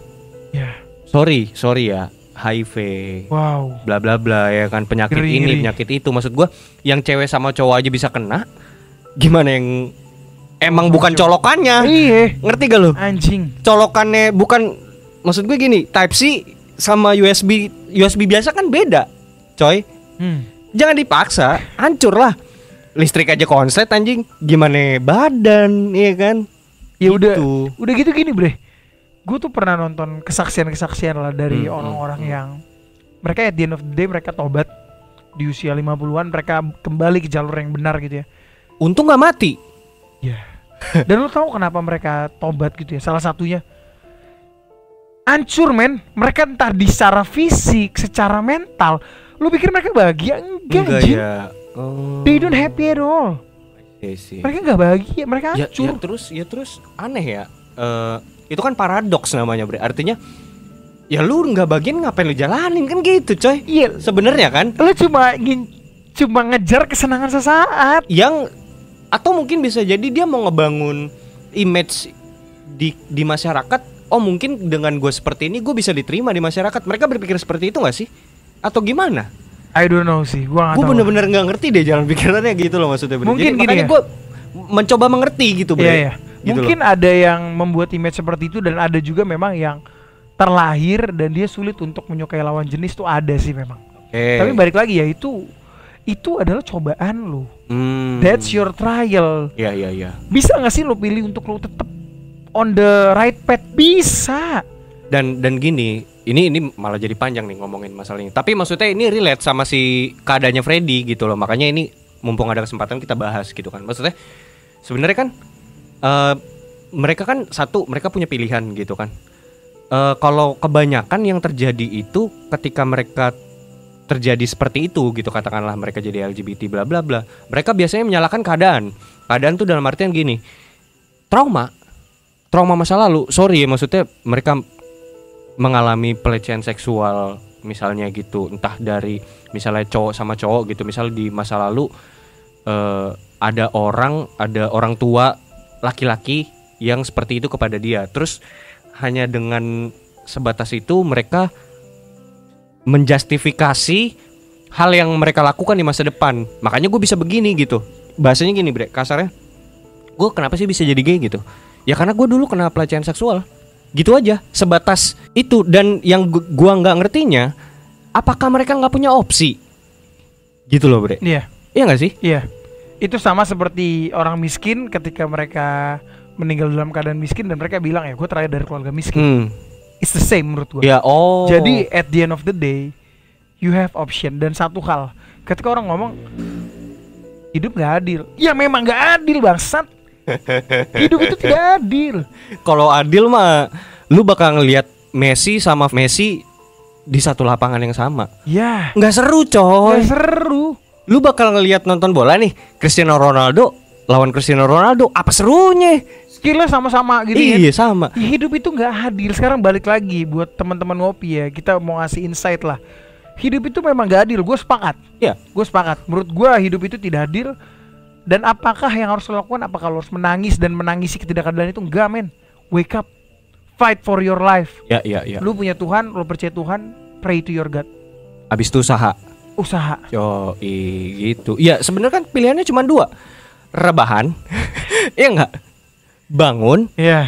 Ya. Sorry ya. HIV, bla bla bla ya kan, penyakit ini, penyakit itu. Maksud gue, yang cewek sama cowok aja bisa kena, gimana yang emang bukan colokannya? Iya. Ngerti gak lu? Anjing. Colokannya bukan, maksud gue gini, Type C sama USB biasa kan beda, coy. Jangan dipaksa, hancur lah. Listrik aja konslet anjing, gimana badan, iya kan? Ya gitu. udah gitu gini, bre. Gue tuh pernah nonton kesaksian lah dari orang-orang yang mereka at the end of the day mereka tobat di usia 50-an, mereka kembali ke jalur yang benar gitu ya. Untung gak mati. Ya. Dan lu tahu kenapa mereka tobat gitu ya? Salah satunya hancur, men. Mereka entah di secara fisik, secara mental. Lu pikir mereka bahagia? Enggak ya. Oh. They don't happy at all. sih. Mereka nggak bahagia, mereka hancur. Ya terus aneh ya. Itu kan paradoks namanya, Bre. Artinya ya lu nggak bahagia ngapain lu jalanin kan gitu, coy. Iya, sebenarnya kan. Lu cuma ngejar kesenangan sesaat. Atau mungkin bisa jadi dia mau ngebangun image di masyarakat. Oh mungkin dengan gue seperti ini gue bisa diterima di masyarakat. Mereka berpikir seperti itu nggak sih? Atau gimana? I don't know sih, gue bener-bener nggak ngerti deh jalan pikirannya gitu loh maksudnya. Mungkin jadi, makanya gue mencoba mengerti gitu, Bre. Iya. Gitu mungkin loh. Ada yang membuat image seperti itu dan ada juga memang yang terlahir dan dia sulit untuk menyukai lawan jenis tuh ada sih memang. Tapi balik lagi ya itu adalah cobaan lo. That's your trial. Iya. Bisa nggak sih lo pilih untuk lo tetap on the right path? Bisa. Dan gini, ini malah jadi panjang nih ngomongin masalah ini. Tapi maksudnya ini relate sama si keadaannya Freddy gitu loh. Makanya ini mumpung ada kesempatan kita bahas gitu kan. Maksudnya sebenarnya kan mereka kan mereka punya pilihan gitu kan. Kalau kebanyakan yang terjadi itu ketika mereka terjadi seperti itu gitu, katakanlah mereka jadi LGBT bla bla bla. Mereka biasanya menyalahkan keadaan. Keadaan tuh dalam artian gini. Trauma masa lalu. Sorry ya, maksudnya mereka mengalami pelecehan seksual misalnya gitu, entah dari misalnya cowok sama cowok gitu. Misalnya di masa lalu ada orang tua laki-laki yang seperti itu kepada dia. Terus hanya dengan sebatas itu mereka menjustifikasi hal yang mereka lakukan di masa depan. Makanya gue bisa begini gitu. Bahasanya gini, Bre, kasarnya, gue kenapa sih bisa jadi gay gitu? Ya karena gue dulu kena pelecehan seksual. Gitu aja, sebatas itu. Dan yang gua nggak ngertinya, apakah mereka nggak punya opsi? Gitu loh, Bre. Iya. Iya nggak sih? Iya. Itu sama seperti orang miskin ketika mereka meninggal dalam keadaan miskin dan mereka bilang ya gue terakhir dari keluarga miskin. It's the same menurut gue. Ya, Jadi at the end of the day, you have option. Dan satu hal, ketika orang ngomong hidup nggak adil, ya memang nggak adil bangsat. Hidup itu tidak adil. Kalau adil mah lu bakal ngelihat Messi sama Messi di satu lapangan yang sama. Ya. Nggak seru, coy. Nggak seru. Lu bakal ngelihat nonton bola nih, Cristiano Ronaldo lawan Cristiano Ronaldo, apa serunya? Skillnya sama-sama gitu. Iya, sama. Hidup itu nggak adil. Sekarang balik lagi buat teman-teman ngopi ya, kita mau ngasih insight lah. Hidup itu memang nggak adil. Gue sepakat. Iya. Gue sepakat. Menurut gue hidup itu tidak adil. Dan apakah yang harus lo lakukan? Apakah lo harus menangis dan menangisi ketidakadilan itu? Enggak, men. Wake up. Fight for your life. Ya. Lu punya Tuhan, lo percaya Tuhan, pray to your God. Abis itu usaha. Yo, gitu. Ya, sebenarnya kan pilihannya cuma 2. Rebahan. Iya enggak? Bangun. Iya.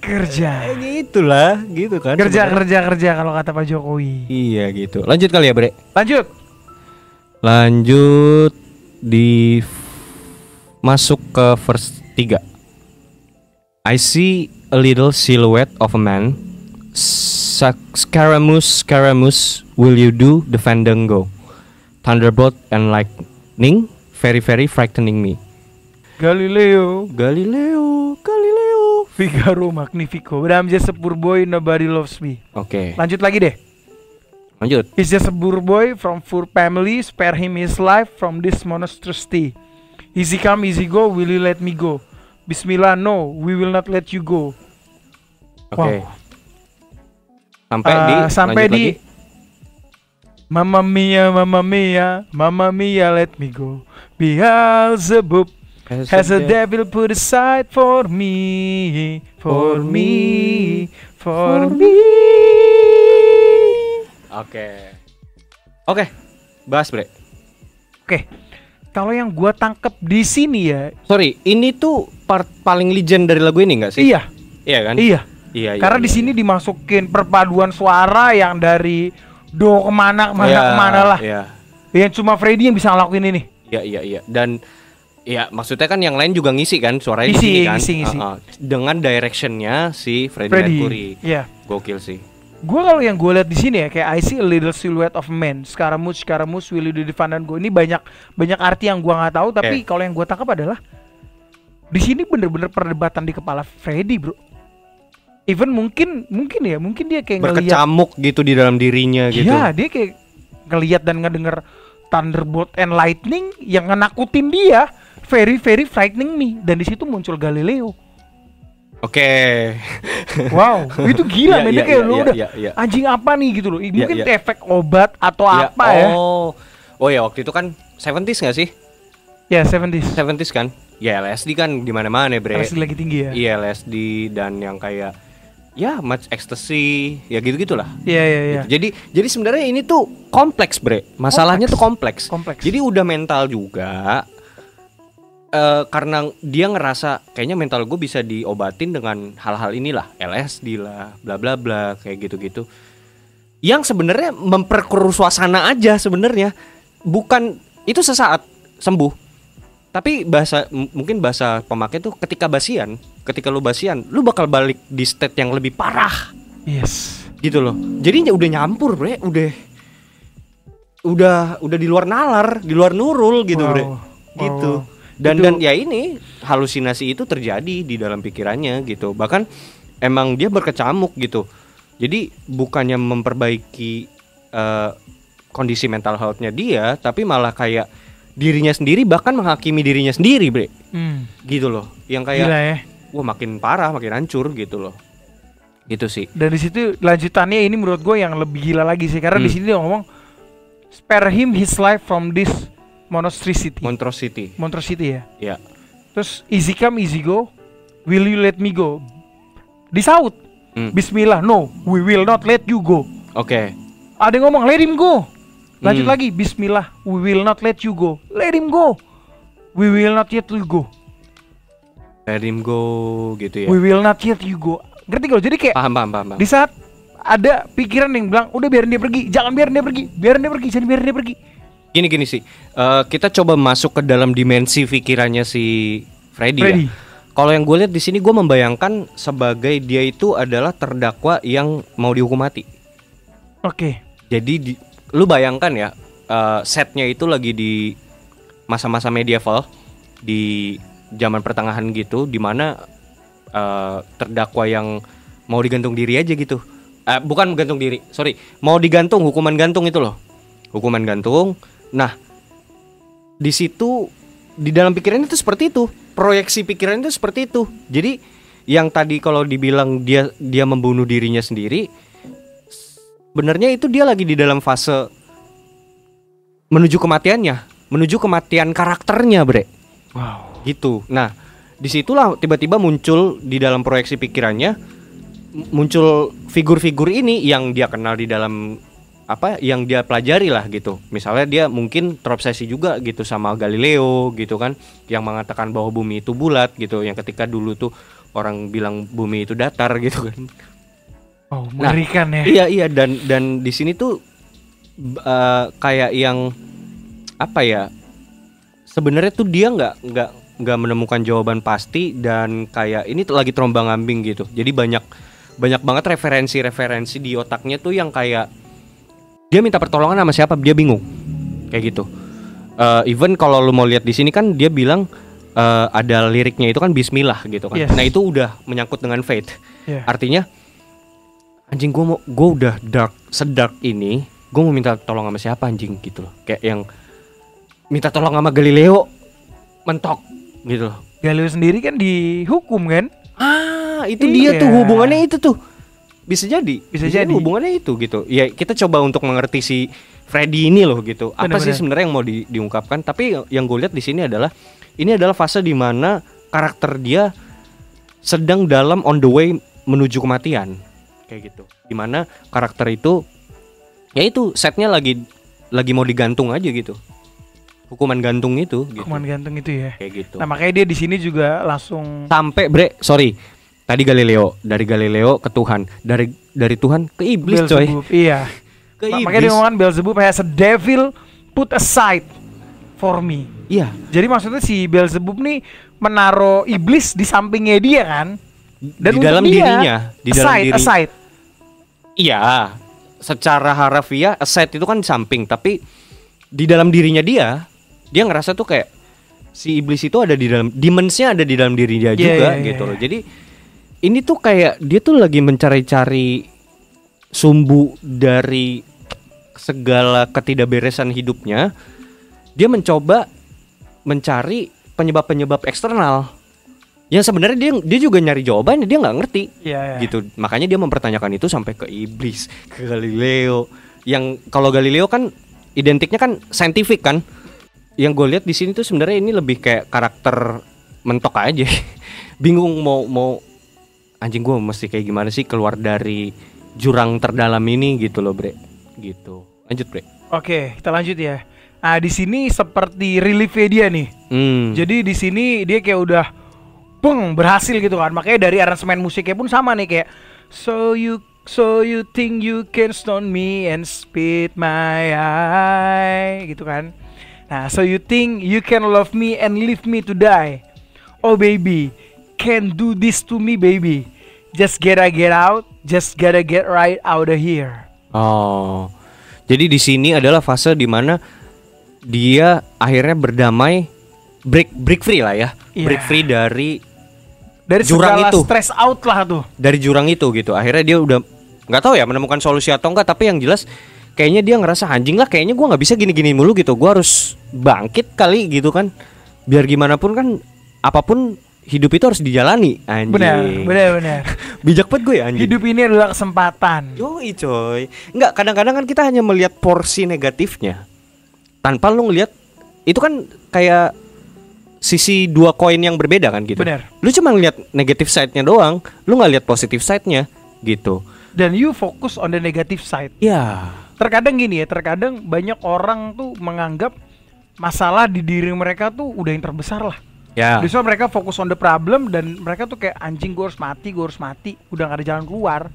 Kerja. Gitulah, gitu kan. Kerja kalau kata Pak Jokowi. Iya, gitu. Lanjut kali ya, Bre. Lanjut masuk ke verse 3. I see a little silhouette of a man. Scaramouche, will you do the fandango? Thunderbolt and lightning, very very frightening me. Galileo, Figaro Magnifico. But I'm just a poor boy, nobody loves me. Oke. Lanjut lagi deh. He's just a poor boy from poor family. Spare him his life from this monstrosity. Easy come, easy go. Will you let me go? Bismillah, no, we will not let you go. Oke. Wow. Sampai di Mamma mia, let me go. Beelzebub has a devil put aside for me. Oke. Bahas, Bre. Oke. Kalau yang gua tangkep di sini ya. Sorry, ini tuh part paling legend dari lagu ini enggak sih? Iya. Iya kan? Iya. Karena di sini dimasukin perpaduan suara yang dari do kemana lah. Iya. Yang cuma Freddy yang bisa ngelakuin ini. Iya. Dan ya maksudnya kan yang lain juga ngisi kan suaranya ngisi kan. Dengan directionnya si Freddie Mercury. Iya. Gokil sih. Gue kalau yang gue lihat di sini ya kayak I see a little silhouette of a man. Scaramouche, will you do the fandango. Ini banyak arti yang gue nggak tahu. Tapi kalau yang gue tangkap adalah di sini bener-bener perdebatan di kepala Freddy, bro. Even mungkin dia kayak berkecamuk gitu di dalam dirinya gitu. Iya, dia kayak ngelihat dan ngedenger Thunderbolt and Lightning yang nakutin dia. Very very frightening me. Dan di situ muncul Galileo. Oke. Wow, itu gila men, kayak lu udah anjing apa nih gitu loh. Mungkin efek obat atau apa ya. Oh ya, waktu itu kan 70s enggak sih? Ya, 70s. 70s kan? Ya LSD kan di mana-mana, Bre. LSD lagi tinggi ya. Iya, LSD dan yang kayak ya much ecstasy, ya gitu-gitulah. Iya. Gitu. Jadi sebenarnya ini tuh kompleks, Bre. Masalahnya tuh kompleks. Jadi udah mental juga. Karena dia ngerasa kayaknya mental gue bisa diobatin dengan hal-hal inilah, LSD lah, bla bla bla, kayak gitu-gitu. Yang sebenarnya memperkeruh suasana aja sebenarnya. Bukan itu sesaat sembuh. Tapi mungkin bahasa pemakai tuh ketika lu basian, lu bakal balik di state yang lebih parah. Yes. Gitu loh. Jadi udah nyampur, Bre, udah di luar nalar, di luar nurul gitu, Bre. Gitu. Dan ya ini halusinasi itu terjadi di dalam pikirannya gitu. Bahkan emang dia berkecamuk gitu. Jadi bukannya memperbaiki kondisi mental health-nya dia, tapi malah kayak dirinya sendiri, bahkan menghakimi dirinya sendiri, Bre. Gitu loh. Yang kayak gila ya. Wah, makin parah, makin hancur gitu loh. Gitu sih. Dan di situ lanjutannya ini menurut gue yang lebih gila lagi sih, karena di sini dia ngomong spare him his life from this monstrosity ya. Iya. Terus easy come easy go, will you let me go? Disaut. Bismillah, no, we will not let you go. Oke. Ada yang ngomong let him go. Lanjut lagi, Bismillah, we will not let you go. Let him go. We will not let you go. Let him go gitu ya. We will not let you go. Ngerti gak? Jadi kayak paham. Di saat ada pikiran yang bilang udah biarin dia pergi, jangan biarin dia pergi, jangan biarin dia pergi. Gini sih, kita coba masuk ke dalam dimensi pikirannya si Freddy. Ya. Kalau yang gue lihat di sini, gue membayangkan sebagai dia itu adalah terdakwa yang mau dihukum mati. Oke. Jadi lu bayangkan ya, setnya itu lagi di masa-masa medieval, di zaman pertengahan gitu, di mana terdakwa yang mau digantung diri aja gitu. Bukan gantung diri, mau digantung, hukuman gantung itu loh, hukuman gantung. Nah, di situ di dalam pikirannya itu seperti itu, proyeksi pikiran itu seperti itu. Jadi yang tadi kalau dibilang dia membunuh dirinya sendiri, sebenarnya itu dia lagi di dalam fase menuju kematiannya, menuju kematian karakternya, Bre. Wow. Gitu. Nah, disitulah tiba-tiba muncul di dalam proyeksi pikirannya, muncul figur-figur ini yang dia kenal di dalam yang dia pelajari lah gitu. Misalnya dia mungkin terobsesi juga gitu sama Galileo gitu kan, yang mengatakan bahwa bumi itu bulat gitu, yang ketika dulu tuh orang bilang bumi itu datar gitu kan. Oh, mengerikan ya. Iya dan di sini tuh kayak yang apa ya? Sebenarnya tuh dia nggak menemukan jawaban pasti, dan kayak ini tuh lagi terombang-ambing gitu. Jadi banyak banget referensi di otaknya tuh yang kayak dia minta pertolongan sama siapa, dia bingung kayak gitu. Even kalau lu mau lihat di sini kan dia bilang ada liriknya itu kan Bismillah gitu kan. Yes. Nah itu udah menyangkut dengan faith. Yeah. Artinya anjing, gue udah sedark ini, gue mau minta tolong sama siapa anjing gitu loh. Kayak yang minta tolong sama Galileo mentok gitu loh. Galileo sendiri kan dihukum kan? Itu dia tuh hubungannya itu tuh. Bisa jadi hubungannya itu gitu. Ya kita coba untuk mengerti si Freddy ini loh gitu. Apa sih sebenarnya yang mau diungkapkan? Tapi yang gue lihat di sini adalah ini adalah fase di mana karakter dia sedang dalam on the way menuju kematian. Kayak gitu. Di mana karakter itu ya itu setnya lagi mau digantung aja gitu. Hukuman gantung itu gitu. Hukuman gantung itu ya. Kayak gitu. Nah, makanya dia di sini juga langsung sampai tadi Galileo, dari Galileo ke Tuhan, dari Tuhan ke iblis, Beelzebub, coy. Iya. Ke iblis. Makanya dia ngomong Beelzebub has a devil put aside for me. Iya. Jadi maksudnya si Beelzebub nih menaruh iblis di sampingnya dia kan? Dan di dalam dirinya, di dalam diri. Aside. Iya. Secara harafiah aside itu kan di samping, tapi di dalam dirinya dia ngerasa tuh kayak si iblis itu ada di dalam, dimensinya ada di dalam diri dia juga gitu loh. Jadi ini tuh kayak dia tuh lagi mencari-cari sumbu dari segala ketidakberesan hidupnya, dia mencoba mencari penyebab-penyebab eksternal. Yang sebenarnya dia juga nyari jawabannya, dia nggak ngerti. Gitu. Makanya dia mempertanyakan itu sampai ke iblis, ke Galileo. Yang kalau Galileo kan identiknya kan saintifik kan. Yang gue lihat di sini tuh sebenarnya ini lebih kayak karakter mentok aja. Bingung mau anjing gue mesti kayak gimana sih keluar dari jurang terdalam ini gitu loh, Bre. Gitu. Lanjut, Bre. Oke, kita lanjut ya. Nah, di sini seperti reliefnya dia nih. Jadi di sini dia kayak udah berhasil gitu kan. Makanya dari aransemen musiknya pun sama nih kayak So you think you can stone me and spit my eye gitu kan. Nah, so you think you can love me and leave me to die. Oh baby, can't do this to me baby. Just gotta get out, just gotta get right out of here. Oh. Jadi di sini adalah fase di mana dia akhirnya berdamai, break free lah ya. Break free dari jurang segala itu, stress out lah tuh. Dari jurang itu gitu. Akhirnya dia udah nggak tahu ya menemukan solusi atau enggak, tapi yang jelas kayaknya dia ngerasa anjing lah, kayaknya gue nggak bisa gini-gini mulu gitu. Gue harus bangkit kali gitu kan. Biar gimana pun kan, apapun hidup itu harus dijalani. Anjing. Benar. Bijak banget gue ya anjing. Hidup ini adalah kesempatan. Yoi coy. Enggak, kadang-kadang kan kita hanya melihat porsi negatifnya tanpa lu ngelihat itu kan kayak sisi dua koin yang berbeda kan gitu. Benar. Lu cuma ngeliat negatif side-nya doang, lu nggak lihat positif side-nya gitu. Dan you focus on the negative side. Ya. Terkadang gini ya, terkadang banyak orang tuh menganggap masalah di diri mereka tuh udah yang terbesar lah. Ya. Justru mereka fokus on the problem dan mereka tuh kayak anjing gue harus mati, udah gak ada jalan keluar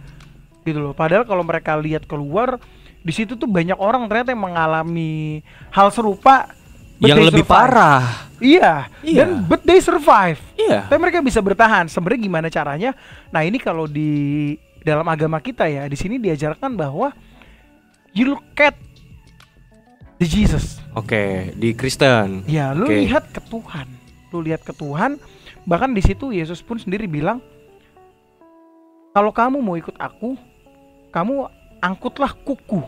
gitu loh. Padahal kalau mereka lihat keluar, di situ tuh banyak orang ternyata yang mengalami hal serupa yang lebih parah. Iya. Dan but they survive. Iya. Tapi mereka bisa bertahan. Sebenarnya gimana caranya? Nah, ini kalau di dalam agama kita ya, di sini diajarkan bahwa you look at the Jesus. Oke, di Kristen. Ya, lu lihat ke Tuhan. Lu lihat ke Tuhan. Bahkan di situ Yesus pun sendiri bilang, kalau kamu mau ikut aku, kamu angkutlah kuku.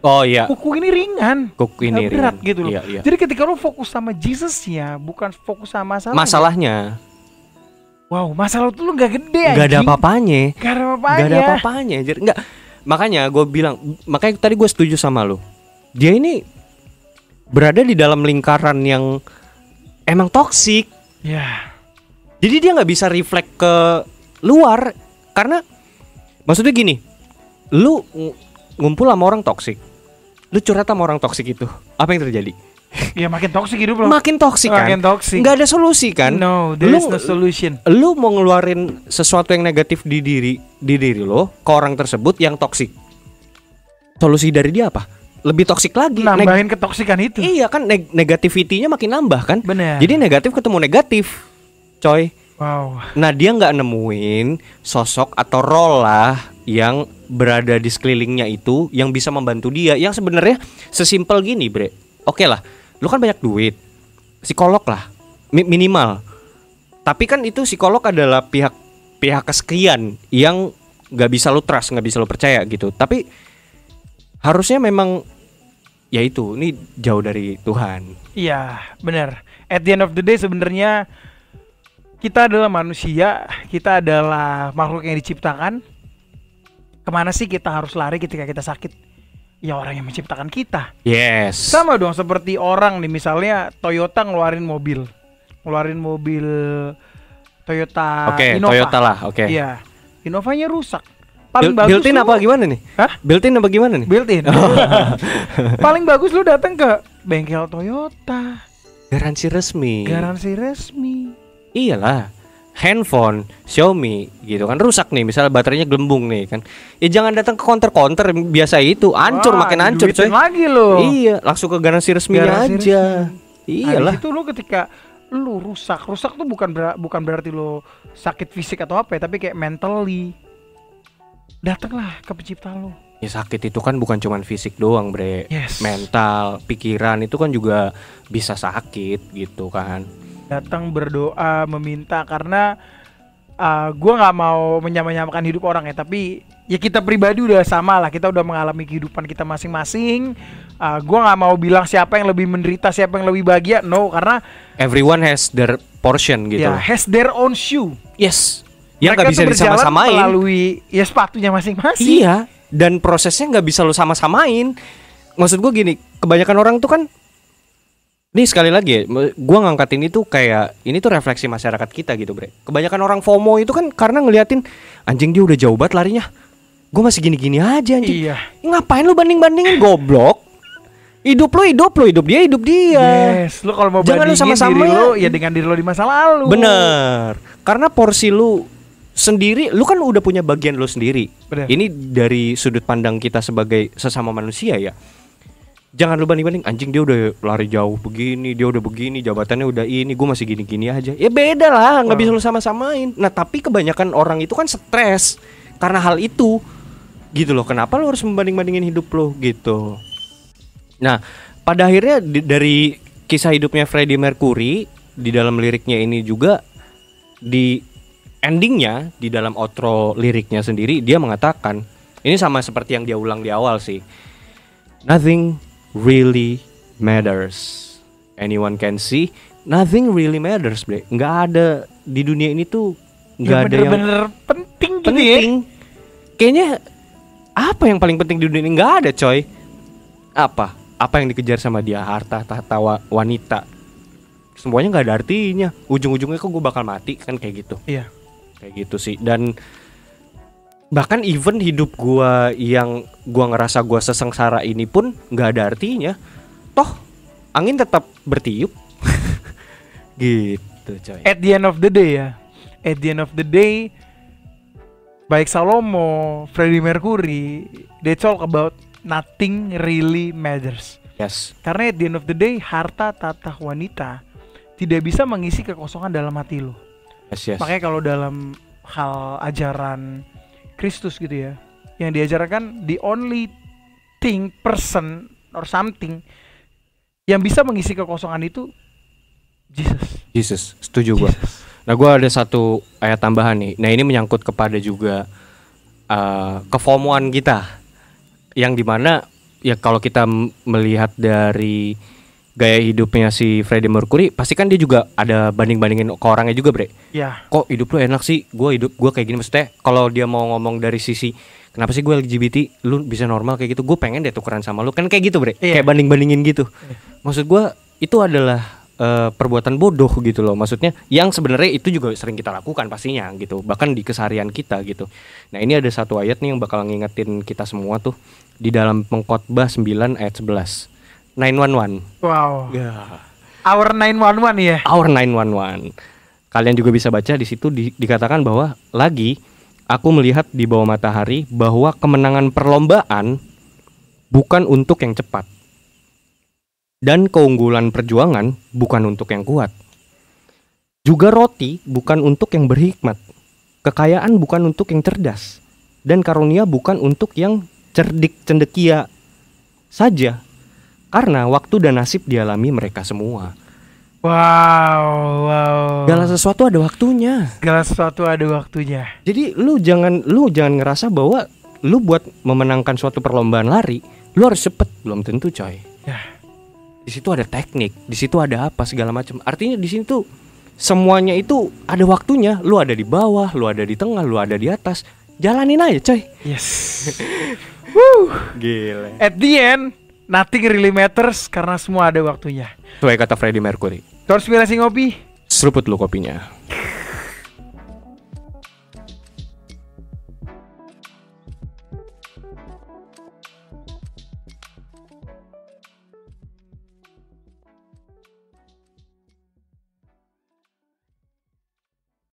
Oh iya. Kuku ini ringan. Kuku ini berat ringan. gitu loh. Iya. Jadi ketika lu fokus sama Jesusnya, bukan fokus sama masalahnya. Wow, masalah itu lu gak gede anjing. Gak ada apa-apanya. Gak ada apa-apanya. Gak ada apa-apanya. Enggak. Makanya gue bilang, makanya tadi gue setuju sama lu. Dia ini berada di dalam lingkaran yang emang toksik. Ya. Jadi dia nggak bisa reflect ke luar karena maksudnya gini, lu ngumpul sama orang toksik, lu curhat sama orang toksik itu, apa yang terjadi? Ya makin toksik hidup lo. Makin toksik kan? Makin toksik. Nggak ada solusi kan? No, there is no solution. Lu mau ngeluarin sesuatu yang negatif di diri lo ke orang tersebut yang toksik. Solusi dari dia apa? Lebih toksik lagi. Nambahin ketoksikan itu. Iya kan, negativity-nya makin nambah kan? Bener. Jadi negatif ketemu negatif, coy. Wow. Nah dia nggak nemuin sosok atau role lah yang berada di sekelilingnya itu yang bisa membantu dia. Yang sebenarnya sesimpel gini, Bre. Oke lah, lu kan banyak duit, psikolog lah minimal. Tapi kan itu psikolog adalah pihak kesekian yang nggak bisa lu trust, nggak bisa lu percaya gitu. Tapi harusnya memang ya itu, ini jauh dari Tuhan. Iya, benar. At the end of the day sebenarnya kita adalah manusia, kita adalah makhluk yang diciptakan. Kemana sih kita harus lari ketika kita sakit? Ya orang yang menciptakan kita. Yes. Sama dong seperti orang nih, misalnya Toyota ngeluarin mobil Toyota Innova. Toyota lah, oke. Iya, Innovanya rusak. Paling bagus built-in apa gimana nih? Hah? Built-in apa gimana nih? Built-in. Paling bagus lu datang ke bengkel Toyota. Garansi resmi. Iyalah. Handphone Xiaomi gitu kan rusak nih, misalnya baterainya gelembung nih kan. Ya jangan datang ke counter biasa itu, hancur. Wah, makin hancur coy. Lagi lo. Iya, langsung ke garansi resminya aja. Iyalah. Nah, itu lu ketika lu rusak tuh bukan berarti lu sakit fisik atau apa ya, tapi kayak mentally. Datanglah ke pencipta lu. Ya sakit itu kan bukan cuma fisik doang, Bre. Yes. Mental, pikiran itu kan juga bisa sakit gitu kan. Datang berdoa, meminta, karena gue nggak mau menyamakan hidup orang ya, tapi ya kita pribadi udah sama lah, kita udah mengalami kehidupan kita masing-masing. Gua nggak mau bilang siapa yang lebih menderita, siapa yang lebih bahagia, no, karena everyone has their portion gitu. Ya, has their own shoe. Yes. Yang nggak bisa disama-samain melalui ya sepatunya masing-masing. Iya. Dan prosesnya nggak bisa lo sama-samain. Maksud gue gini, kebanyakan orang tuh kan, nih sekali lagi ya, gue ngangkatin itu kayak ini tuh refleksi masyarakat kita gitu, bre. Kebanyakan orang FOMO itu kan karena ngeliatin anjing dia udah jauh banget larinya, gue masih gini-gini aja anjing. Iya. Ngapain lu banding-bandingin, goblok? Hidup dia. Yes, lu kalau mau jangan bandingin sama-sama diri lu ya dengan diri lu di masa lalu. Bener. Karena porsi lu sendiri, lu kan udah punya bagian lu sendiri. Bener. Ini dari sudut pandang kita sebagai sesama manusia ya. Jangan lu banding-banding, anjing dia udah lari jauh begini, dia udah begini, jabatannya udah ini, gue masih gini-gini aja. Ya beda lah, nggak bisa lu sama-samain. Nah tapi kebanyakan orang itu kan stres karena hal itu, gitu loh. Kenapa lu harus membanding-bandingin hidup lu gitu? Nah pada akhirnya dari kisah hidupnya Freddie Mercury, di dalam liriknya ini juga, di endingnya, di dalam outro liriknya sendiri, dia mengatakan, ini sama seperti yang dia ulang di awal sih, nothing really matters. Anyone can see, nothing really matters, bre. Nggak ada di dunia ini tuh, nggak ada yang bener-bener penting gitu ya. Kayaknya apa yang paling penting di dunia ini? Nggak ada, coy. Apa yang dikejar sama dia? Harta, tahta, wanita. Semuanya nggak ada artinya. Ujung-ujungnya kok gue bakal mati, kan kayak gitu. Iya. Kayak gitu sih. Dan bahkan even hidup gua yang gua ngerasa gua sesengsara ini pun nggak ada artinya. Toh angin tetap bertiup. Gitu coy. At the end of the day ya, at the end of the day, baik Salomo, Freddie Mercury, they talk about nothing really matters. Yes. Karena at the end of the day, harta, tahta, wanita tidak bisa mengisi kekosongan dalam hati lo. Yes. Makanya kalau dalam hal ajaran Kristus gitu ya, yang diajarkan the only thing, person or something yang bisa mengisi kekosongan itu Jesus, setuju gua. Nah gua ada satu ayat tambahan nih. Nah ini menyangkut kepada juga kefomoan kita, yang dimana ya kalau kita melihat dari gaya hidupnya si Freddie Mercury, pasti kan dia juga ada banding-bandingin ke orangnya juga, bre. Ya. Kok hidup lu enak sih? Gue kayak gini. Maksudnya kalau dia mau ngomong dari sisi kenapa sih gue LGBT, lu bisa normal kayak gitu, gue pengen deh tukeran sama lu, kan kayak gitu, bre. Kayak banding-bandingin gitu. Maksud gue itu adalah perbuatan bodoh gitu loh. Maksudnya yang sebenarnya itu juga sering kita lakukan pastinya gitu, bahkan di keseharian kita gitu. Nah ini ada satu ayat nih yang bakal ngingetin kita semua tuh, di dalam Pengkhotbah 9 ayat 11. 911. Wow. Yeah. Our 911 ya. Our 911. Kalian juga bisa baca di situ dikatakan bahwa lagi aku melihat di bawah matahari bahwa kemenangan perlombaan bukan untuk yang cepat, dan keunggulan perjuangan bukan untuk yang kuat. Juga roti bukan untuk yang berhikmat, kekayaan bukan untuk yang cerdas, dan karunia bukan untuk yang cerdik cendekia saja. Karena waktu dan nasib dialami mereka semua. Wow. Segala sesuatu ada waktunya. Jadi lu jangan ngerasa bahwa lu buat memenangkan suatu perlombaan lari, lu harus cepet, belum tentu, coy. Ya. Di situ ada teknik, di situ ada apa segala macam. Artinya di sini tuh semuanya itu ada waktunya. Lu ada di bawah, lu ada di tengah, lu ada di atas. Jalanin aja, coy. Yes. Gila. At the end, nothing really matters karena semua ada waktunya. Sesuai kata Freddie Mercury. Konspirasi ngopi. Seruput lu kopinya.